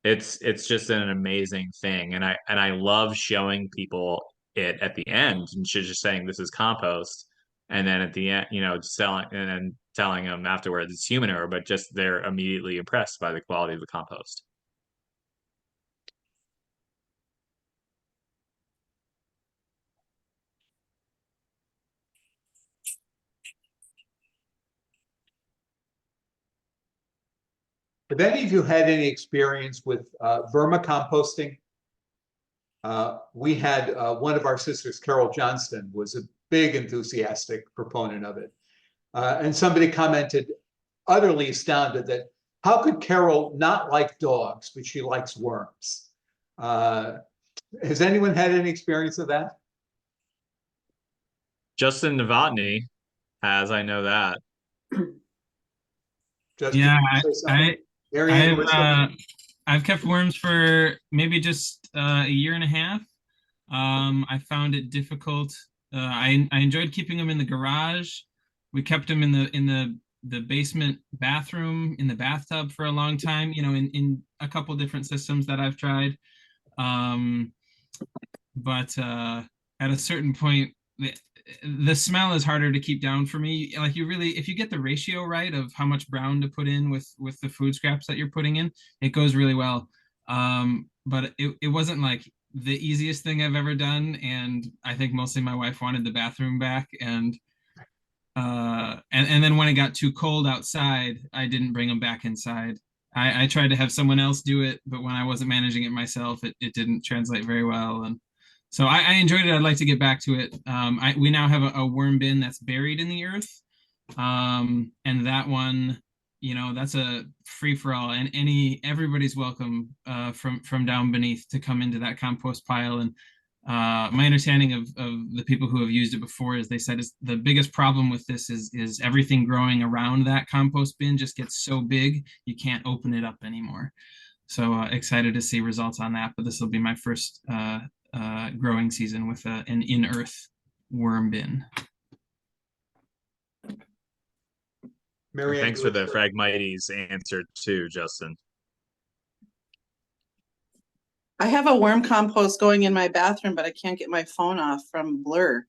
D: it's just an amazing thing. And I love showing people it at the end and just saying this is compost, and then at the end, selling and then telling them afterwards it's human error, but just they're immediately impressed by the quality of the compost.
A: Have any of you had any experience with vermicomposting? We had one of our sisters, Carol Johnston, was a big enthusiastic proponent of it. And somebody commented, utterly astounded, that how could Carol not like dogs, but she likes worms? Has anyone had any experience of that?
D: Justin Novotny has, I know that.
A: Justin,
G: Yeah, I've kept worms for maybe just a year and a half. I found it difficult. I enjoyed keeping them in the garage. We kept them in the basement bathroom in the bathtub for a long time, in a couple different systems that I've tried. But at a certain point, the smell is harder to keep down for me. Like if you get the ratio right of how much brown to put in with the food scraps that you're putting in, it goes really well. But it wasn't like the easiest thing I've ever done. And I think mostly my wife wanted the bathroom back. And then when it got too cold outside, I didn't bring them back inside. I tried to have someone else do it, but when I wasn't managing it myself, it didn't translate very well. And so I enjoyed it. I'd like to get back to it. We now have a worm bin that's buried in the earth. And that one, that's a free for all, and everybody's welcome from down beneath to come into that compost pile. And my understanding of the people who have used it before is they said the biggest problem with this is everything growing around that compost bin just gets so big you can't open it up anymore. So excited to see results on that. But this will be my first growing season with an in-earth worm bin.
D: Thanks for the Phragmites answer too, Justin.
K: I have a worm compost going in my bathroom, but I can't get my phone off from blur.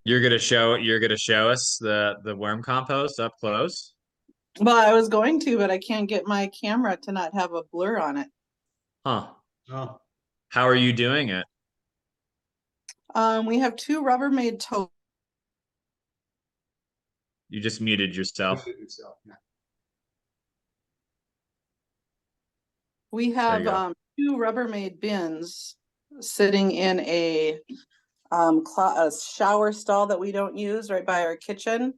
D: You're gonna show us the worm compost up close?
K: Well, I was going to, but I can't get my camera to not have a blur on it.
D: Huh.
A: Oh.
D: How are you doing it?
K: We have 2 Rubbermaid totes.
D: You just muted yourself.
A: Yeah.
K: We have 2 Rubbermaid bins sitting in a shower stall that we don't use right by our kitchen,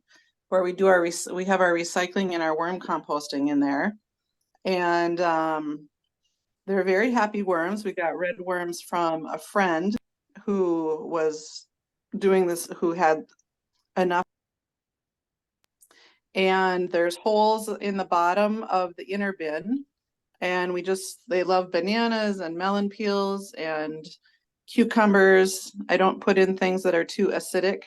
K: where we do we have our recycling and our worm composting in there. And they're very happy worms. We got red worms from a friend who was doing this, who had enough. And there's holes in the bottom of the inner bin. And they love bananas and melon peels and cucumbers. I don't put in things that are too acidic.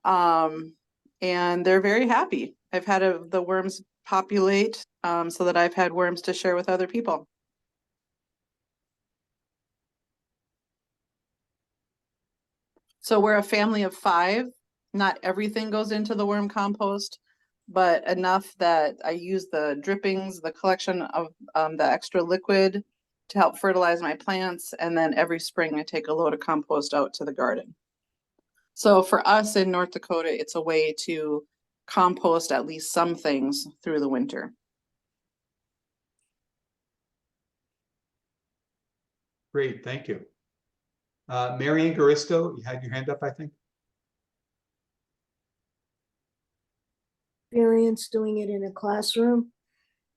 K: And they're very happy. I've had the worms populate so that I've had worms to share with other people. So we're a family of 5. Not everything goes into the worm compost, but enough that I use the drippings, the collection of the extra liquid to help fertilize my plants. And then every spring I take a load of compost out to the garden. So for us in North Dakota, it's a way to compost at least some things through the winter.
A: Great, thank you. Marianne Garisto, you had your hand up, I think.
L: Experience doing it in a classroom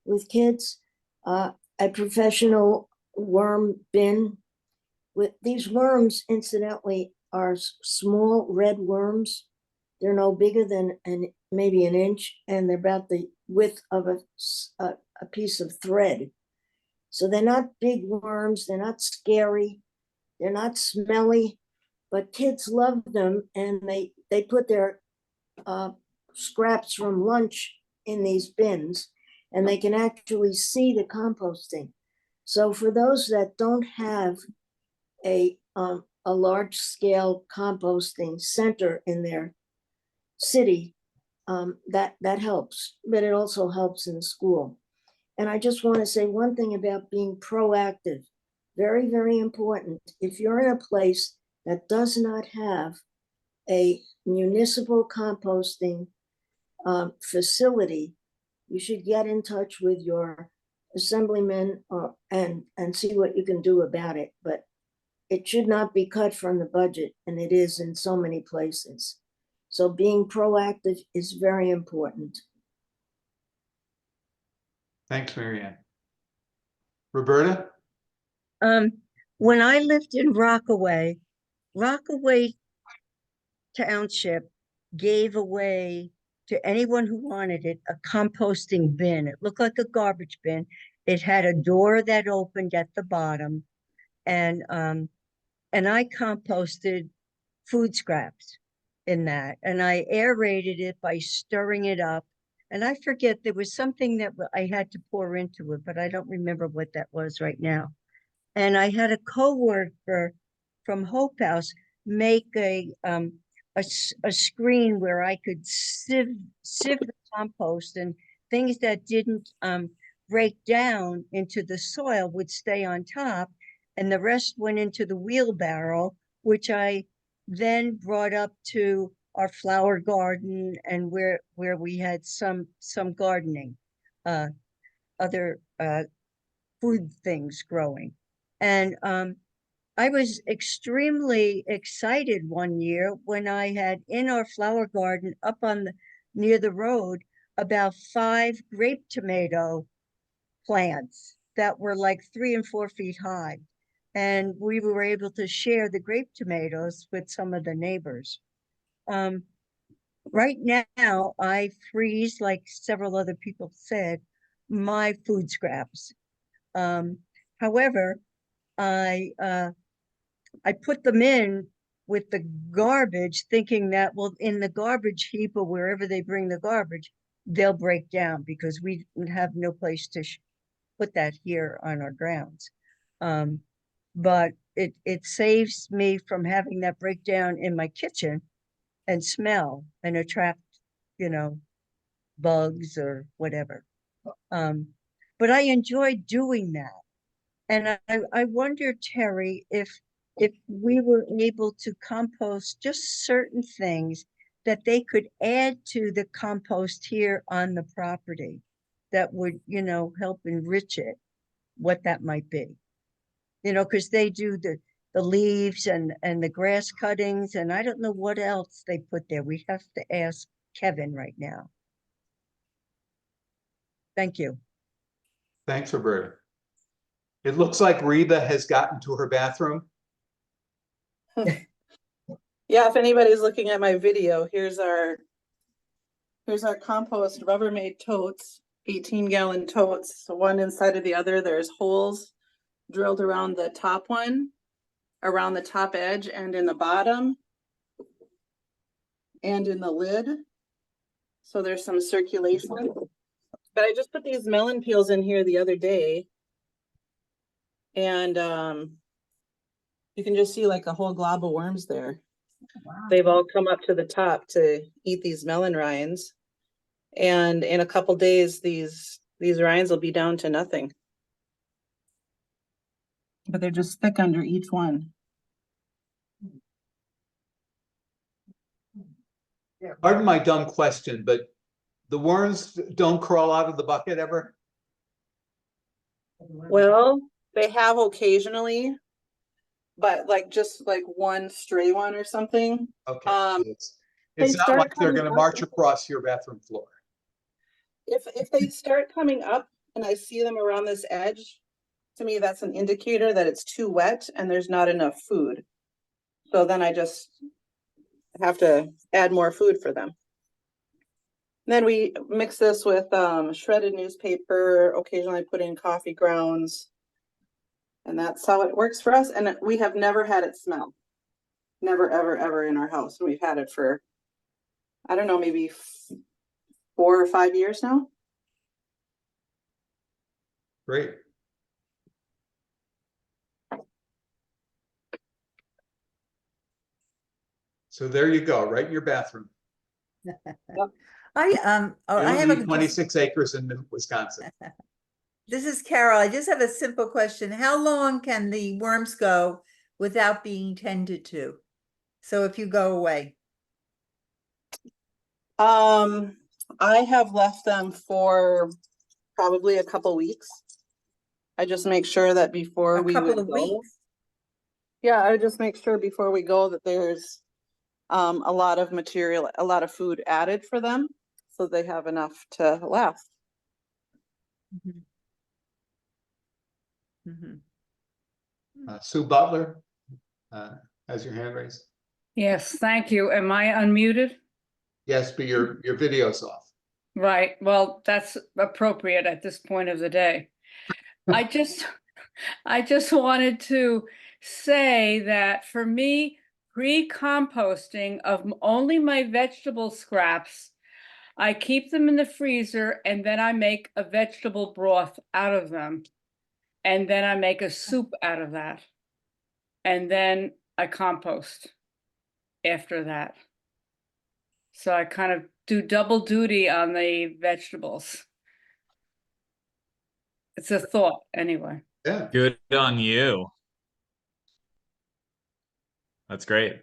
L: with kids. A professional worm bin. With these worms, incidentally, are small red worms. They're no bigger than maybe an inch, and they're about the width of a piece of thread. So they're not big worms, they're not scary, they're not smelly, but kids love them, and they put their scraps from lunch in these bins, and they can actually see the composting. So for those that don't have a large scale composting center in their city, that helps, but it also helps in school. And I just want to say one thing about being proactive, very, very important. If you're in a place that does not have a municipal composting facility, you should get in touch with your assemblyman and see what you can do about it. But it should not be cut from the budget, and it is in so many places. So being proactive is very important.
A: Thanks, Marianne. Roberta?
C: When I lived in Rockaway Township gave away to anyone who wanted it a composting bin. It looked like a garbage bin. It had a door that opened at the bottom, and I composted food scraps in that, and I aerated it by stirring it up. And I forget, there was something that I had to pour into it, but I don't remember what that was right now. And I had a coworker from Hope House make a screen where I could sieve the compost, and things that didn't break down into the soil would stay on top, and the rest went into the wheelbarrow, which I then brought up to our flower garden and where we had some gardening, other food things growing. And I was extremely excited one year when I had in our flower garden up near the road about 5 grape tomato plants that were like 3 and 4 feet high. And we were able to share the grape tomatoes with some of the neighbors. Right now, I freeze, like several other people said, my food scraps. However, I put them in with the garbage, thinking that, well, in the garbage heap or wherever they bring the garbage, they'll break down because we have no place to put that here on our grounds. But it saves me from having that breakdown in my kitchen and smell and attract, bugs or whatever. But I enjoy doing that. And I wonder, Terry, if we were able to compost just certain things that they could add to the compost here on the property that would, help enrich it, what that might be. Because they do the leaves and the grass cuttings, and I don't know what else they put there. We have to ask Kevin right now. Thank you.
A: Thanks, Roberta. It looks like Reba has gotten to her bathroom.
K: Yeah, if anybody's looking at my video, here's our compost Rubbermaid totes, 18-gallon totes, so one inside of the other. There's holes drilled around the top one, around the top edge, and in the bottom, and in the lid. So there's some circulation. But I just put these melon peels in here the other day, and you can just see like a whole glob of worms there. Wow. They've all come up to the top to eat these melon rinds, and in a couple days these rinds will be down to nothing. But they're just thick under each one.
A: Pardon my dumb question, but The worms don't crawl out of the bucket ever?
K: Well, they have occasionally, but like just like one stray one or something.
A: Okay,
K: Um,
A: so it's
K: they
A: not
K: start
A: like they're
K: coming
A: gonna
K: up.
A: march across your bathroom floor.
K: If they start coming up and I see them around this edge, to me, that's an indicator that it's too wet and there's not enough food. So then I just have to add more food for them. Then we mix this with shredded newspaper, occasionally put in coffee grounds. And that's how it works for us. And we have never had it smell. Never, ever, ever in our house. And we've had it for, I don't know, maybe 4 or 5 years now.
A: Great. So there you go, right in your bathroom.
B: I have
A: Only
B: a
A: 26 acres in Wisconsin.
B: This is Carol. I just have a simple question. How long can the worms go without being tended to? So if you go away.
K: I have left them for probably a couple weeks. I just make sure that before we would go.
B: Weeks?
K: Yeah, I just make sure before we go that there's a lot of material, a lot of food added for them, so they have enough to last.
A: Sue Butler has your hand raised.
M: Yes, thank you. Am I unmuted?
A: Yes, but your video's off.
M: Right. Well, that's appropriate at this point of the day. I just wanted to say that for me, pre-composting of only my vegetable scraps, I keep them in the freezer and then I make a vegetable broth out of them. And then I make a soup out of that. And then I compost after that. So I kind of do double duty on the vegetables. It's a thought anyway.
A: Yeah.
D: Good on you. That's great.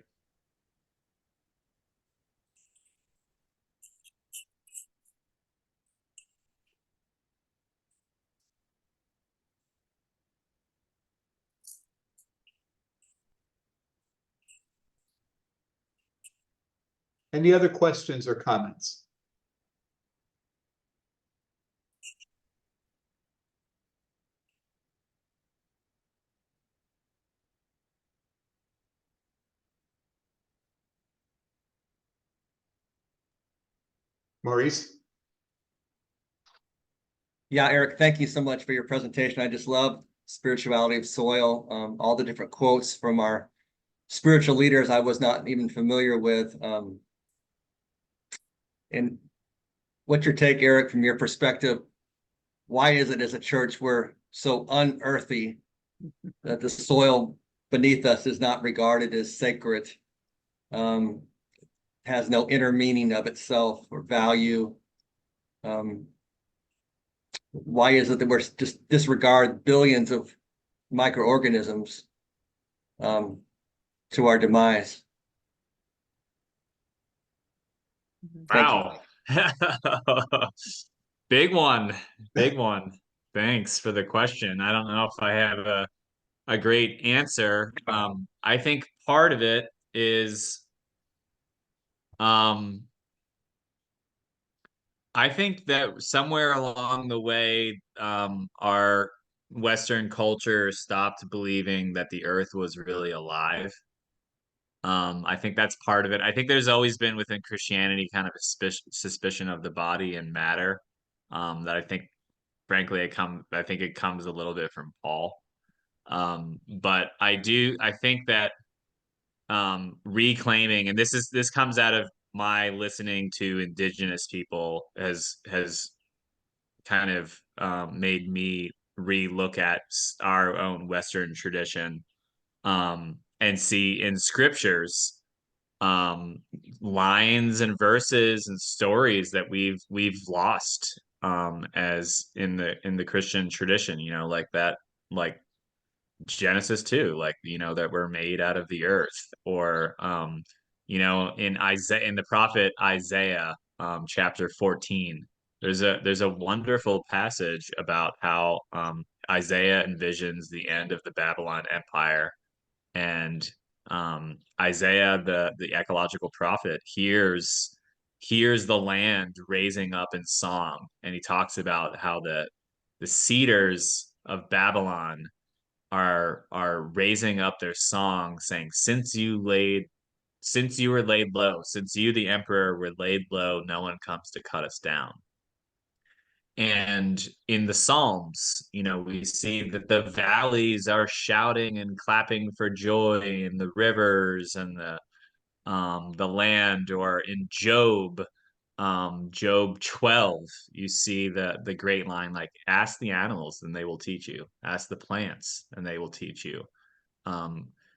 A: Any other questions or comments? Maurice?
N: Yeah, Eric, thank you so much for your presentation. I just love spirituality of soil, all the different quotes from our spiritual leaders I was not even familiar with. And what's your take, Eric, from your perspective? Why is it as a church we're so unearthly that the soil beneath us is not regarded as sacred, has no inner meaning of itself or value? Why is it that we're just disregard billions of microorganisms to our demise?
D: Wow. Big one. Big one. Thanks for the question. I don't know if I have a great answer. I think part of it is I think that somewhere along the way, our Western culture stopped believing that the earth was really alive. I think that's part of it. I think there's always been within Christianity kind of a suspicion of the body and matter. That I think, frankly, I think it comes a little bit from Paul. But I think that reclaiming, and this comes out of my listening to indigenous people has kind of made me relook at our own Western tradition, and see in scriptures lines and verses and stories that we've lost as in the Christian tradition, like that, like Genesis 2, like, that we're made out of the earth, or in the prophet Isaiah, chapter 14. There's a wonderful passage about how Isaiah envisions the end of the Babylon Empire, and Isaiah, the ecological prophet, hears the land raising up in song, and he talks about how the cedars of Babylon are raising up their song, saying, since you were laid low, since you, the emperor, were laid low, no one comes to cut us down. And in the Psalms, we see that the valleys are shouting and clapping for joy, and the rivers and the land. Or in Job, Job 12, you see the great line, like, ask the animals and they will teach you, ask the plants and they will teach you.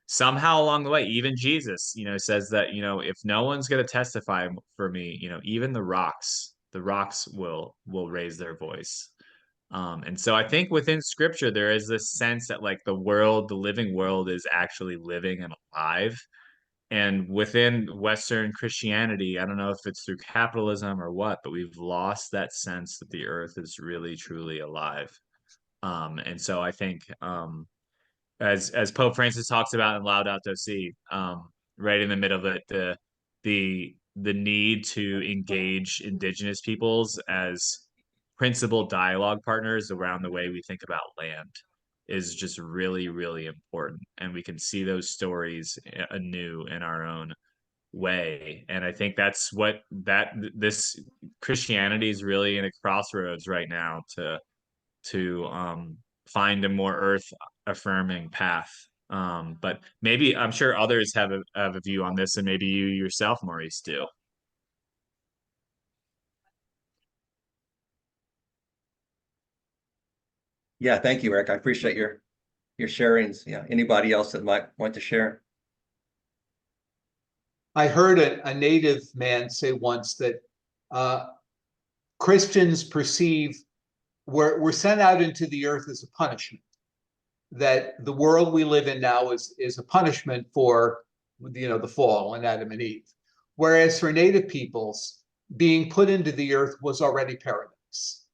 D: Somehow along the way, even Jesus, says that, if no one's going to testify for me, even the rocks will raise their voice. And so I think within scripture, there is this sense that, like, the living world is actually living and alive. And within Western Christianity, I don't know if it's through capitalism or what, but we've lost that sense that the earth is really, truly alive. And so I think, as Pope Francis talks about in Laudato Si, right in the middle of it, the need to engage indigenous peoples as principal dialogue partners around the way we think about land is just really, really important. And we can see those stories anew in our own way. And I think that's what this Christianity is really in a crossroads right now to find a more earth affirming path. But maybe, I'm sure others have a view on this, and maybe you yourself, Maurice, do.
N: Yeah, thank you, Eric. I appreciate your sharings. Yeah, anybody else that might want to share?
A: I heard a native man say once that Christians perceive we're sent out into the earth as a punishment, that the world we live in now is a punishment for the fall in Adam and Eve, whereas for native peoples, being put into the earth was already paradise.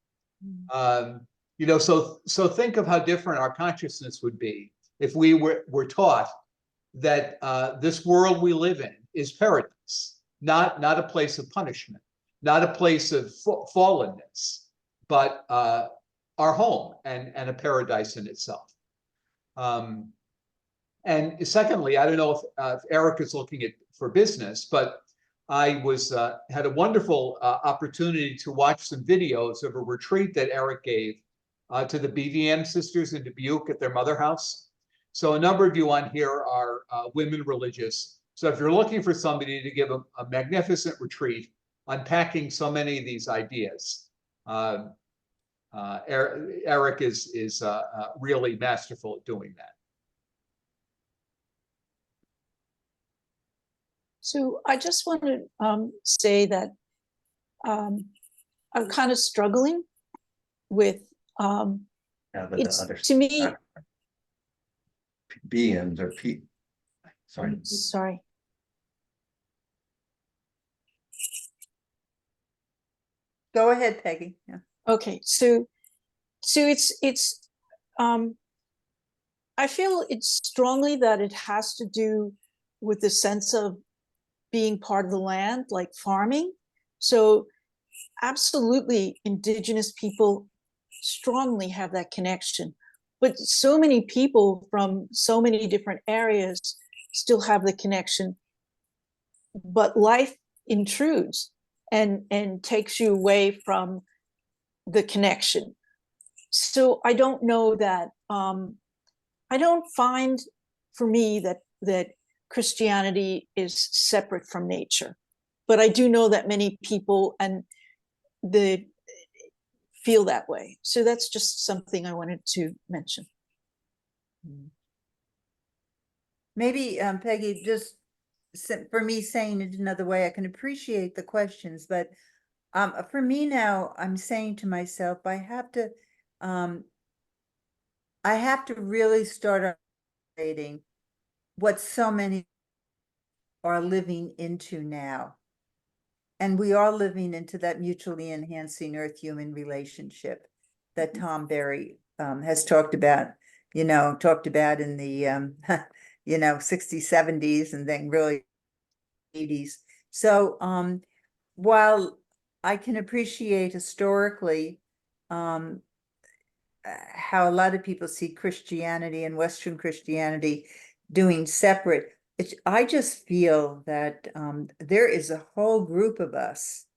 A: So think of how different our consciousness would be if we were taught that this world we live in is paradise, not a place of punishment, not a place of fallenness, but our home and a paradise in itself. And secondly, I don't know if Eric is looking for business, but I had a wonderful opportunity to watch some videos of a retreat that Eric gave to the BVM sisters in Dubuque at their mother house. So a number of you on here are women religious. So if you're looking for somebody to give a magnificent retreat unpacking so many of these ideas, Eric is really masterful at doing that.
E: So I just want to say that I'm kind of struggling with to me
N: BMs or P. Sorry.
E: Sorry.
B: Go ahead, Peggy. Yeah.
E: Okay, so it's I feel it's strongly that it has to do with the sense of being part of the land, like farming. So absolutely, indigenous people strongly have that connection. But so many people from so many different areas still have the connection. But life intrudes and takes you away from the connection. So I don't know that, I don't find for me that Christianity is separate from nature, but I do know that many people feel that way. So that's just something I wanted to mention.
B: Maybe, Peggy, just for me saying it another way, I can appreciate the questions, but for me now, I'm saying to myself, I have to really start understanding what so many are living into now. And we are living into that mutually enhancing earth-human relationship that Tom Berry has talked about, talked about in the, 60s, 70s, and then really 80s. So while I can appreciate historically how a lot of people see Christianity and Western Christianity doing separate, I just feel that there is a whole group of us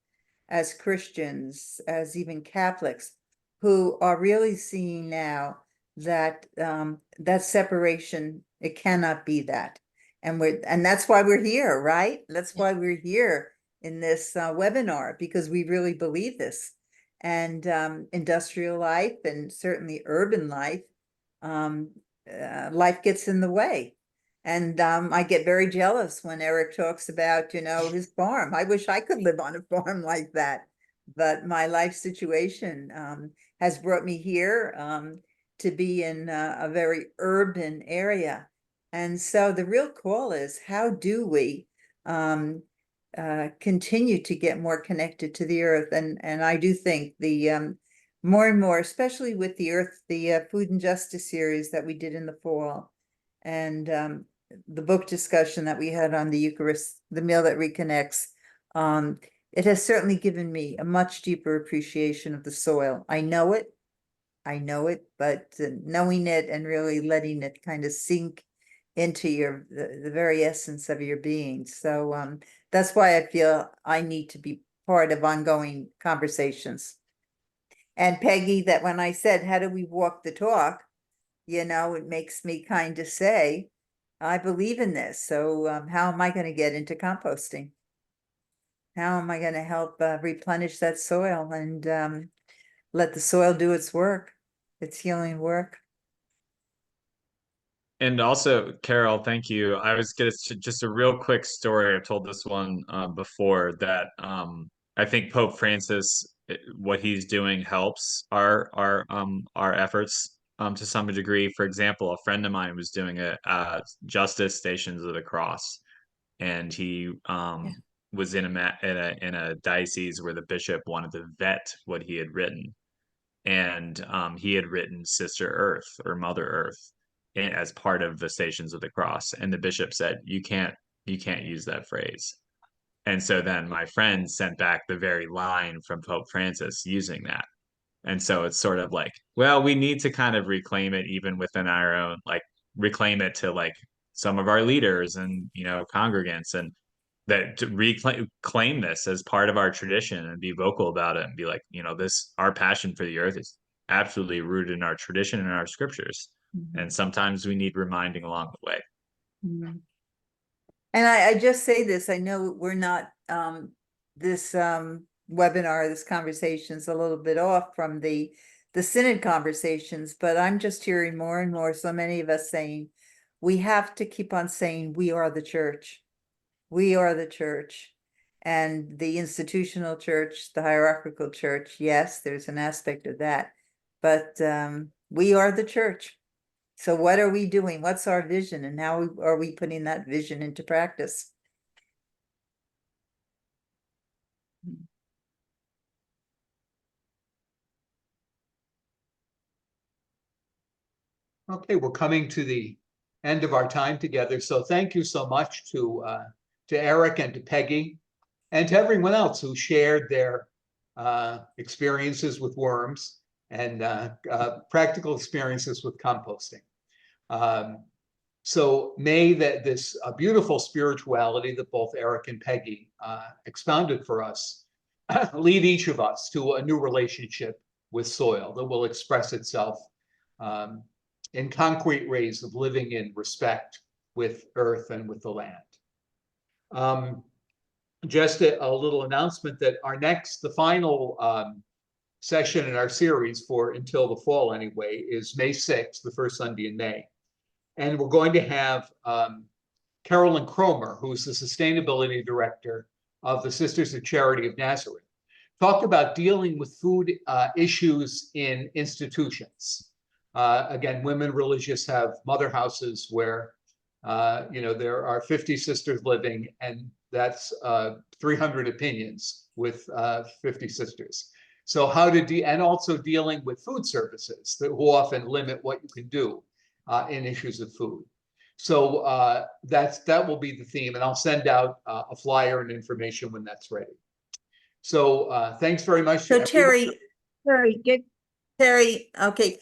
B: as Christians, as even Catholics, who are really seeing now that that separation, it cannot be that. And that's why we're here, right? That's why we're here in this webinar, because we really believe this. And industrial life and certainly urban life, life gets in the way. And I get very jealous when Eric talks about, his farm. I wish I could live on a farm like that. But my life situation has brought me here to be in a very urban area. And so the real call is, how do we continue to get more connected to the earth? And I do think the more and more, especially with the Food and Justice series that we did in the fall, and the book discussion that we had on the Eucharist, the meal that reconnects, it has certainly given me a much deeper appreciation of the soil. I know it, but knowing it and really letting it kind of sink into the very essence of your being. So that's why I feel I need to be part of ongoing conversations. And Peggy, that when I said, how do we walk the talk? It makes me kind of say, I believe in this. So how am I going to get into composting? How am I going to help replenish that soil and let the soil do its work, its healing work?
D: And also, Carol, thank you. I was gonna just a real quick story. I've told this one before, that I think Pope Francis, what he's doing helps our efforts to some degree. For example, a friend of mine was doing a Justice Stations of the Cross, and he was in a diocese where the bishop wanted to vet what he had written, and he had written Sister Earth or Mother Earth as part of the Stations of the Cross, and the bishop said, you can't use that phrase. And so then my friend sent back the very line from Pope Francis using that. And so it's sort of like, well, we need to kind of reclaim it even within our own, like reclaim it to like some of our leaders and congregants, and that to reclaim this as part of our tradition and be vocal about it and be like, this, our passion for the earth is absolutely rooted in our tradition and our scriptures. And sometimes we need reminding along the way.
B: And I just say this, I know we're not, this webinar, this conversation is a little bit off from the synod conversations, but I'm just hearing more and more, so many of us saying, we have to keep on saying, we are the church. We are the church. And the institutional church, the hierarchical church, yes, there's an aspect of that, but we are the church. So what are we doing? What's our vision, and how are we putting that vision into practice?
A: Okay, we're coming to the end of our time together. So thank you so much to Eric and to Peggy and to everyone else who shared their experiences with worms and practical experiences with composting. So may this beautiful spirituality that both Eric and Peggy expounded for us lead each of us to a new relationship with soil that will express itself in concrete ways of living in respect with earth and with the land. Just a little announcement that the final session in our series for until the fall anyway is May 6th, the first Sunday in May. And we're going to have Carolyn Cromer, who's the sustainability director of the Sisters of Charity of Nazareth, talk about dealing with food issues in institutions. Again, women religious have mother houses where There are 50 sisters living, and that's 300 opinions with 50 sisters. So how to and also dealing with food services who often limit what you can do in issues of food. So that will be the theme, and I'll send out a flyer and information when that's ready. So thanks very much.
B: So Terry,
C: Terry,
B: okay,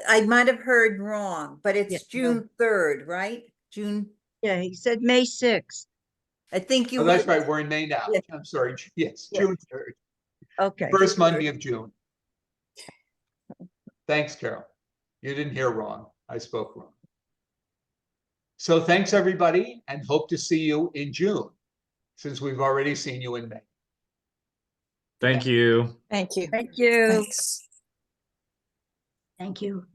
B: I might have heard wrong, but it's
C: Yeah,
B: June 3rd, right? June,
C: yeah, he said May 6th.
B: I think you.
A: Oh, that's right. We're in May now.
B: Yeah.
A: I'm sorry. Yes,
B: Yeah.
A: June 3rd.
C: Okay.
A: First Monday of June. Thanks, Carol. You didn't hear wrong. I spoke wrong. So thanks, everybody, and hope to see you in June, since we've already seen you in May.
D: Thank you.
E: Thank you.
C: Thank you.
E: Thanks.
J: Thank you.